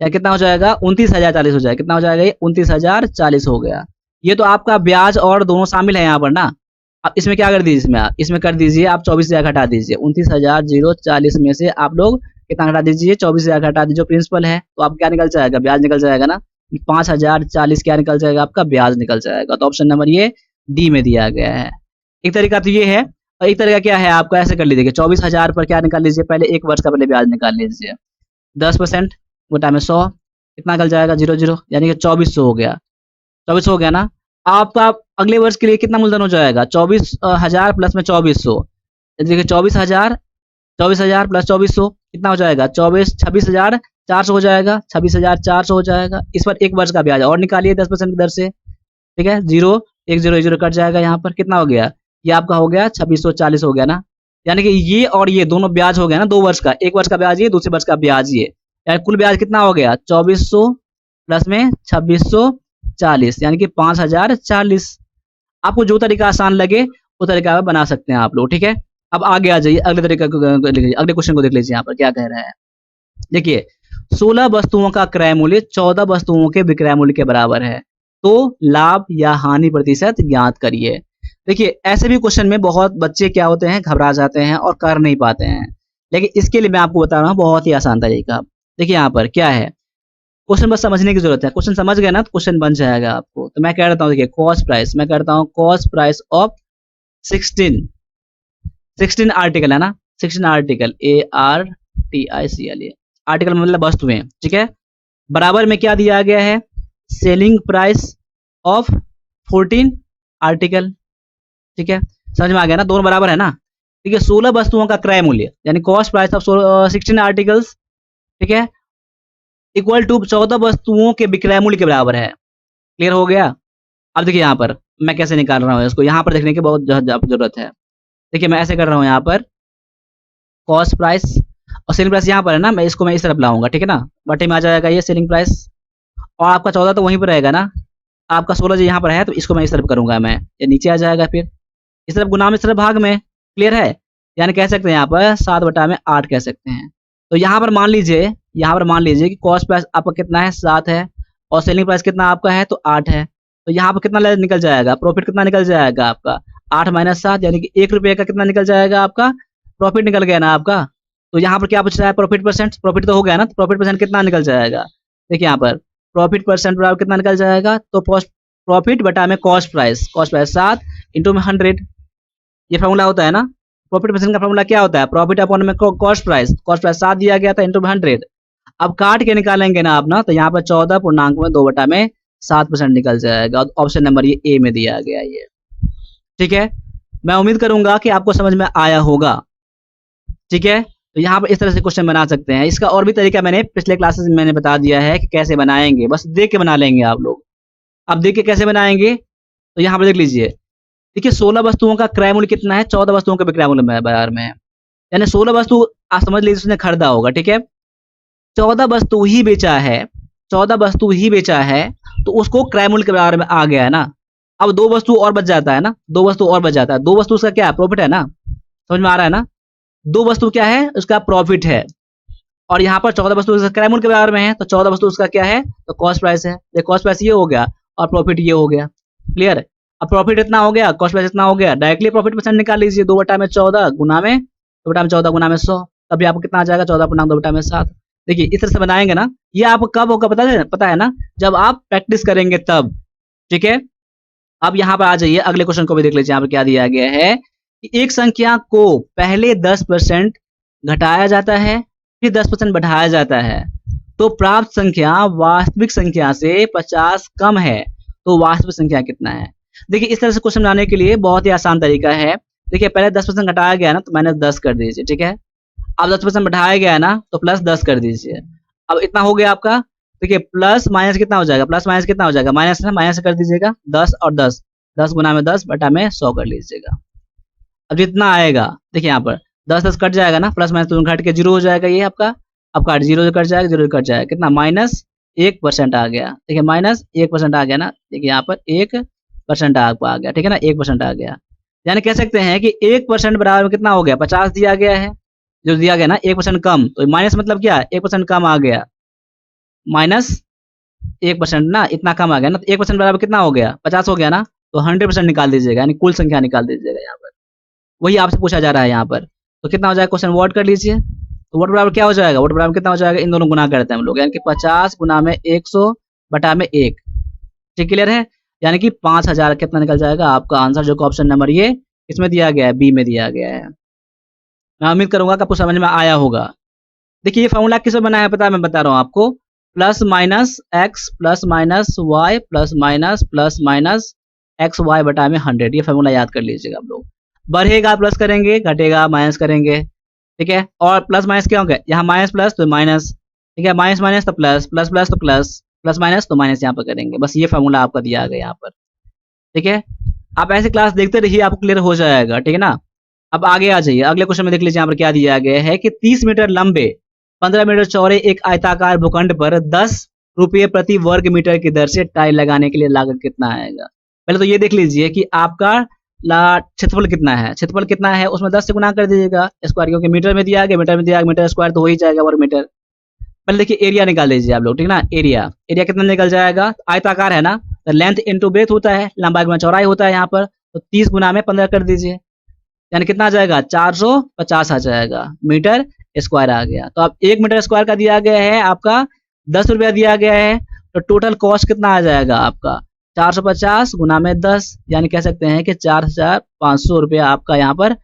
या कितना हो जाएगा 29,040 हो जाएगा, कितना हो जाएगा ये 29,040 हो गया। ये तो आपका ब्याज और दोनों शामिल है यहाँ पर ना। अब इसमें क्या कर दीजिए, इसमें कर दीजिए आप 24,000 घटा दीजिए, 29,040 में से आप लोग कितना घटा दीजिए, 24,000 घटा दीजिए, प्रिंसिपल है तो आप क्या निकल जाएगा, ब्याज निकल जाएगा ना, 5,040 क्या निकल जाएगा आपका, ब्याज निकल जाएगा। तो ऑप्शन नंबर ये डी में दिया गया है। एक तरीका तो ये है, और एक तरीका क्या है आपका, ऐसे कर लीजिए 24,000 पर क्या निकाल लीजिए, पहले 1 वर्ष का पहले ब्याज निकाल लीजिए, 10% गुना में 100 कितना निकल जाएगा 0 0, यानी कि 2400 हो गया, 2400 हो गया ना। आपका अगले वर्ष के लिए कितना मूलधन हो जाएगा, 24,000 प्लस में 2400, देखिए 24,000 प्लस 2400 कितना हो जाएगा, 26,400 हो जाएगा, 26,400 हो जाएगा। इस पर 1 वर्ष का ब्याज और निकालिए 10% की दर से। ठीक है, 0 1 0 0 कट जाएगा, यहाँ पर कितना हो गया, ये आपका हो गया 2640 हो गया ना, यानी कि ये और ये दोनों ब्याज हो गया ना, 2 वर्ष का, 1 वर्ष का ब्याज ये, दूसरे वर्ष का ब्याज ये, यानी कुल ब्याज कितना हो गया 2400 प्लस में 2640, यानी कि 5,040। आपको जो तरीका आसान लगे वो तरीका बना सकते हैं आप लोग। ठीक है, अब आगे आ जाइए, अगले तरीका को अगले क्वेश्चन को देख लीजिए, यहाँ पर क्या कह रहा है। देखिए 16 वस्तुओं का क्रय मूल्य 14 वस्तुओं के विक्रय मूल्य के बराबर है, तो लाभ या हानि प्रतिशत ज्ञात करिए। देखिए ऐसे भी क्वेश्चन में बहुत बच्चे क्या होते हैं, घबरा जाते हैं और कर नहीं पाते हैं, लेकिन इसके लिए मैं आपको बता रहा हूँ बहुत ही आसान तरीका। देखिए यहाँ पर क्या है, क्वेश्चन बस समझने की जरूरत है, क्वेश्चन समझ गए ना तो क्वेश्चन बन जाएगा आपको। तो मैं कह देता हूँ, देखिए कॉस्ट प्राइस, मैं करता हूँ कॉस्ट प्राइस ऑफ 16 आर्टिकल है ना, 16 आर्टिकल ARTICL, आर्टिकल मतलब वस्तुएं, ठीक है। बराबर में क्या दिया गया है, सेलिंग प्राइस ऑफ 14 आर्टिकल, ठीक है। समझ में आ गया ना, दोनों बराबर है ना। ठीक है, 16 वस्तुओं का क्रय मूल्य यानी कॉस्ट प्राइस ऑफ 16 आर्टिकल्स, ठीक है, इक्वल टू 14 वस्तुओं के विक्रय मूल्य के बराबर है। क्लियर हो गया। अब देखिए यहाँ पर मैं कैसे निकाल रहा हूँ इसको, यहाँ पर देखने की बहुत जरूरत है। देखिए मैं ऐसे कर रहा हूँ, यहाँ पर कॉस्ट प्राइस और सेलिंग प्राइस यहाँ पर है ना, मैं इसको इस तरफ लाऊंगा, ठीक है ना, बटे में आ जाएगा ये सेलिंग प्राइस, और आपका 14 तो वहीं पर रहेगा ना, आपका 16 जो यहाँ पर है, तो इसको मैं इस तरफ करूंगा, मैं ये नीचे आ जाएगा, फिर इस तरफ गुना में, इस तरफ भाग में। क्लियर है, यानी कह सकते हैं यहाँ पर 7/8 कह सकते हैं। तो यहाँ पर मान लीजिए, यहाँ पर मान लीजिए कि कॉस्ट प्राइस आपका कितना है, 7 है, और सेलिंग प्राइस कितना आपका है, तो 8 है। तो यहाँ पर कितना निकल जाएगा, प्रॉफिट कितना निकल जाएगा आपका, 8 - 7, यानी कि 1 रुपये का कितना निकल जाएगा आपका, प्रॉफिट निकल गया ना आपका। तो यहाँ पर क्या पूछ रहा है, प्रॉफिट परसेंट, प्रॉफिट तो हो गया ना, तो प्रॉफिट परसेंट कितना निकल जाएगा। देखिए यहाँ पर प्रॉफिट परसेंट बराबर कितना निकल जाएगा, तो प्रॉफिट बटा में कॉस्ट प्राइस 7 इंटू में 100, ये फॉर्मूला होता है ना। प्रॉफिट परसेंट का फॉर्मूला क्या होता है, प्रॉफिट अपॉन में कॉस्ट प्राइस 7 दिया गया था इंटू में 100। अब काट के निकालेंगे ना आप ना, तो यहाँ पर 14.2/7% निकल जाएगा। ऑप्शन नंबर ये ए में दिया गया ये, ठीक है। मैं उम्मीद करूंगा कि आपको समझ में आया होगा, ठीक है। तो यहाँ पर इस तरह से क्वेश्चन बना सकते हैं। इसका और भी तरीका मैंने पिछले क्लासेस में मैंने बता दिया है कि कैसे बनाएंगे, बस देख के बना लेंगे आप लोग। अब देख के कैसे बनाएंगे, तो यहाँ पर देख लीजिए, देखिए 16 वस्तुओं का क्रय मूल्य कितना है, 14 वस्तुओं का विक्रय मूल्य बाजार में है, यानी 16 वस्तु आप समझ लीजिए उसने खरीदा होगा, ठीक है। 14 वस्तु ही बेचा है, 14 वस्तु ही बेचा है, तो उसको क्रय मूल्य के बराबर में आ गया है ना। अब 2 वस्तु और बच जाता है ना, 2 वस्तु और बच जाता है, 2 वस्तु उसका क्या है, प्रॉफिट है ना। समझ में आ रहा है ना, 2 वस्तु क्या है, उसका प्रॉफिट है, और यहाँ पर 14 वस्तु क्रय मूल्य के बराबर में है, तो 14 वस्तु उसका क्या है, तो कॉस्ट प्राइस है। कॉस्ट प्राइस ये हो गया और प्रॉफिट ये हो गया। क्लियर। अब प्रॉफिट इतना हो गया, कॉस्ट प्राइस इतना हो गया, डायरेक्टली प्रॉफिट परसेंट निकाल लीजिए, 2/14 गुना में 2/14 गुना में 100, तभी आपको कितना आ जाएगा, 14/2/7। देखिए इस तरह से बनाएंगे ना, ये आपको कब होगा पता है ना, जब आप प्रैक्टिस करेंगे तब, ठीक है। अब यहाँ पर आ जाइए, अगले क्वेश्चन को भी देख लीजिए, यहाँ पर क्या दिया गया है कि एक संख्या को पहले 10% घटाया जाता है, फिर 10% बढ़ाया जाता है, तो प्राप्त संख्या वास्तविक संख्या से 50 कम है, तो वास्तविक संख्या कितना है। देखिए इस तरह से क्वेश्चन बनाने के लिए बहुत ही आसान तरीका है। देखिए पहले 10% घटाया गया ना, तो -10 कर दीजिए, ठीक है। अब 10% बढ़ाया गया ना, तो +10 कर दीजिए। अब इतना हो गया आपका। देखिए प्लस माइनस कितना हो जाएगा, प्लस माइनस कितना हो जाएगा, माइनस ना, माइनस कर दीजिएगा 10 और 10, 10 गुना में 10 बटा में 100 कर लीजिएगा। अब जितना आएगा, देखिए यहाँ पर 10 कट जाएगा ना, प्लस माइनस दोनों घट के 0 हो जाएगा, ये आपका अब काट 0 कट जाएगा, 0 कट जाएगा, कितना -1% आ गया। देखिए -1% आ गया ना, देखिए यहाँ पर 1% आपको आ गया, ठीक है ना, 1% आ गया। यानी कह सकते हैं कि 1% बराबर में कितना हो गया, 50 दिया गया है, जो दिया गया ना 1% कम, तो माइनस मतलब क्या, 1% कम आ गया, -1% ना, इतना कम आ गया ना, तो 1% बराबर कितना हो गया, 50 हो गया ना, तो 100% निकाल दीजिएगा, यानी कुल संख्या निकाल दीजिएगा यहाँ पर, वही आपसे पूछा जा रहा है यहाँ पर। तो कितना हो जाएगा, क्वेश्चन वर्ड कर लीजिए, तो वर्ड बराबर क्या हो जाएगा, वर्ड बराबर कितना हो जाएगा, इन दोनों गुना करते हैं हम लोग, यानी कि 50 गुना में 100 बटा में 1, ठीक, क्लियर है। यानी कि 5000 कितना निकल जाएगा आपका आंसर, जो कि ऑप्शन नंबर ये इसमें दिया गया है, बी में दिया गया है। मैं उम्मीद करूंगा कि आपको समझ में आया होगा। देखिए ये फॉर्मूला किससे बनाया है पता है, मैं बता रहा हूँ आपको, +-x +-y +-+ एक्स वाई बटा में 100, ये फॉर्मूला याद कर लीजिएगा आप लोग। बढ़ेगा प्लस करेंगे, घटेगा माइनस करेंगे, ठीक है। और प्लस माइनस क्या होगा, यहाँ माइनस प्लस तो माइनस, ठीक है, माइनस माइनस तो प्लस, प्लस प्लस तो प्लस, प्लस माइनस तो माइनस यहाँ पर करेंगे। बस ये फॉर्मूला आपका दिया गया यहाँ पर, ठीक है। आप ऐसे क्लास देखते रहिए, आपको क्लियर हो जाएगा, ठीक है ना। अब आगे आ जाइए, अगले क्वेश्चन में देख लीजिए, यहाँ पर क्या दिया गया है कि 30 मीटर लंबे 15 मीटर चौड़े एक आयताकार भूखंड पर 10 रुपये प्रति वर्ग मीटर की दर से टाइल लगाने के लिए लागत कितना आएगा। पहले तो ये देख लीजिए कि आपका क्षेत्रफल कितना है, क्षेत्रफल कितना है, उसमें 10 से गुना कर दीजिएगा स्क्वायर, क्योंकि मीटर में दिया गया, मीटर स्क्वायर तो हो ही जाएगा वर्ग मीटर। पहले देखिए एरिया निकाल लीजिए आप लोग, ठीक है ना। एरिया कितना निकल जाएगा, आयताकार है ना, तो लेंथ इंटू ब्रेथ होता है, लंबाई गुना चौड़ाई होता है यहाँ पर, तो 30 गुना में 15 कर दीजिए, यानी कितना आ जाएगा, 450 आ जाएगा मीटर स्क्वायर आ गया। तो अब 1 मीटर स्क्वायर का दिया गया है आपका ₹10 दिया गया है, तो टोटल कॉस्ट कितना आ जाएगा आपका 450 गुना में 10, यानी कह सकते हैं कि ₹4500 आपका यहाँ पर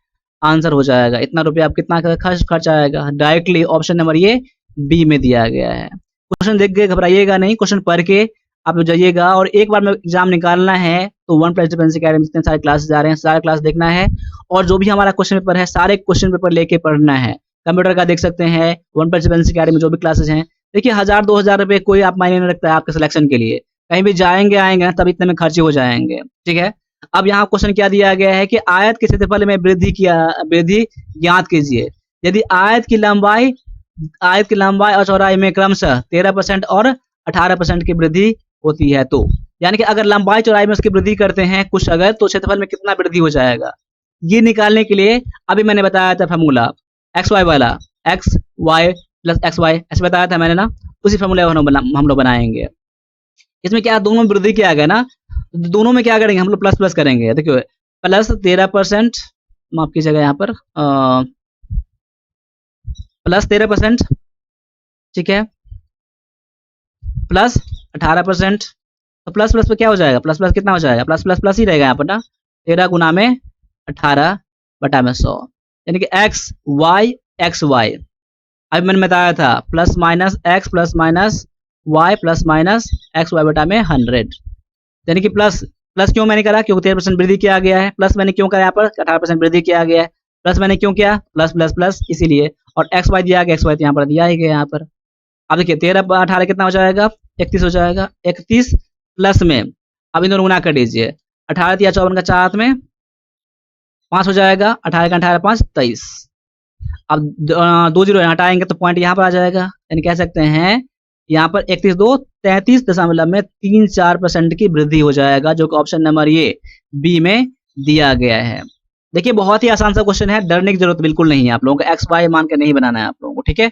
आंसर हो जाएगा। इतना रुपया आप कितना खर्च आएगा, डायरेक्टली ऑप्शन नंबर ये बी में दिया गया है। क्वेश्चन देख के घबराइएगा नहीं, क्वेश्चन पढ़ के आप जाइएगा, और एक बार में एग्जाम निकालना है तो वन प्लस डिफेंस अकेडमी जितने सारे क्लासेस आ रहे हैं सारे क्लास देखना है, और जो भी हमारा क्वेश्चन पेपर है सारे क्वेश्चन पेपर लेके पढ़ना है। कंप्यूटर का देख सकते हैं, वन प्लस डिफेंस अकेडमी जो भी क्लासेस हैं, देखिए 1000-2000 कोई आप मायने नहीं रखता है आपके सिलेक्शन के लिए, कहीं भी जाएंगे आएंगे ना तब इतने में खर्चे हो जाएंगे। ठीक है, अब यहाँ क्वेश्चन क्या दिया गया है कि आयत के क्षेत्रफल में वृद्धि ज्ञात कीजिए। यदि आयत की लंबाई और चौड़ाई में क्रमशः 13% और 18% की वृद्धि होती है, तो यानी कि अगर लंबाई चौड़ाई में उसकी वृद्धि करते हैं कुछ अगर, तो क्षेत्रफल में कितना वृद्धि हो जाएगा, ये निकालने के लिए अभी मैंने बताया था फार्मूला एक्स वाई वाला, x y plus x y ऐसे बताया था मैंने ना, उसी फार्मूला हम लोग बनाएंगे। इसमें क्या दोनों में वृद्धि किया गया ना, दोनों में क्या करेंगे हम लोग प्लस प्लस करेंगे। देखिए प्लस 13%, माफ कीजिएगा यहाँ पर प्लस 13%, ठीक है, प्लस 18%, तो प्लस प्लस पे क्या हो जाएगा, प्लस प्लस कितना हो जाएगा, प्लस प्लस प्लस ही रहेगा यहाँ पर ना, 13 गुना में 18 बटा में 100, यानी कि एक्स वाई अभी मैंने बताया था plus minus x plus minus y plus minus x y बटा में 100, यानी कि प्लस प्लस क्यों मैंने करा, क्योंकि 13% वृद्धि किया गया है, प्लस मैंने क्यों करा यहाँ पर 18% वृद्धि किया गया है, प्लस मैंने क्यों किया प्लस प्लस प्लस इसीलिए, और एक्स वाई दिया गया, एक्स वाई यहाँ पर दिया ही गया यहाँ पर। अब देखिए 13-18 कितना हो जाएगा, 31 हो जाएगा, 31 प्लस में अब इन दोनों गुना कर दीजिए, 18 या 54 का 4 में 5 हो जाएगा, 18 का 18 5 23, अब 2 जीरो हटाएंगे तो पॉइंट यहाँ पर आ जाएगा, यानी कह सकते हैं यहाँ पर 33.34% की वृद्धि हो जाएगा, जो कि ऑप्शन नंबर ये बी में दिया गया है। देखिए बहुत ही आसान सा क्वेश्चन है, डरने की जरूरत बिल्कुल नहीं है, आप लोगों को एक्स वाई मान के नहीं बनाना है आप लोगों को, ठीक है।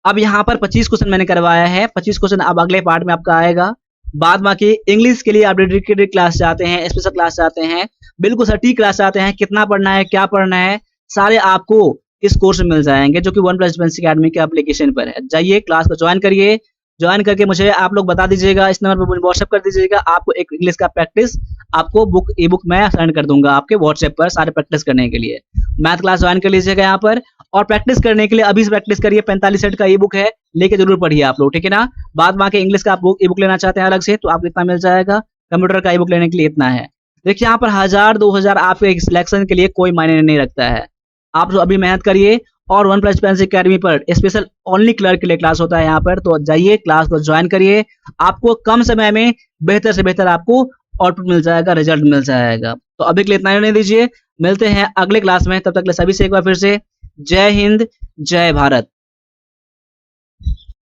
अब यहाँ पर 25 क्वेश्चन मैंने करवाया है, 25 क्वेश्चन अब अगले पार्ट में आपका आएगा। बाद बाकी इंग्लिश के लिए आप डेडिकेटेड क्लास चाहते हैं, स्पेशल क्लास चाहते हैं, बिल्कुल सटीक क्लास चाहते हैं, कितना पढ़ना है क्या पढ़ना है सारे आपको इस कोर्स में मिल जाएंगे, जो कि वन प्लस डिफेंस अकेडमी के एप्लीकेशन पर है। जाइए क्लास को ज्वाइन करिए, ज्वाइन करके मुझे आप लोग बता दीजिएगा, इस नंबर पर मुझे व्हाट्सएप कर दीजिएगा, आपको एक इंग्लिश का प्रैक्टिस आपको ई बुक मैं सेंड कर दूंगा आपके व्हाट्सएप पर सारे प्रैक्टिस करने के लिए। मैथ क्लास ज्वाइन कर लीजिएगा यहाँ पर, और प्रैक्टिस करने के लिए अभी से प्रैक्टिस करिए, 45 सेट का ई बुक है, लेके जरूर पढ़िए आप लोग, ठीक है ना। बाद में इंग्लिश का आप ई बुक लेना चाहते हैं अलग से तो आपको इतना मिल जाएगा, कंप्यूटर का ई बुक लेने के लिए इतना है। देखिए यहाँ पर 1000-2000 आपके सिलेक्शन के लिए कोई मायने नहीं रखता है, आप जो अभी मेहनत करिए, और वन प्लस डिफेंस अकेडमी पर स्पेशल ओनली क्लर्क के लिए क्लास होता है यहाँ पर, तो जाइए क्लास को ज्वाइन करिए, आपको कम समय में बेहतर से बेहतर आपको आउटपुट मिल जाएगा, रिजल्ट मिल जाएगा। तो अभी के लिए इतना ही नहीं दीजिए, मिलते हैं अगले क्लास में, तब तक के लिए सभी से एक बार फिर से जय हिंद जय भारत।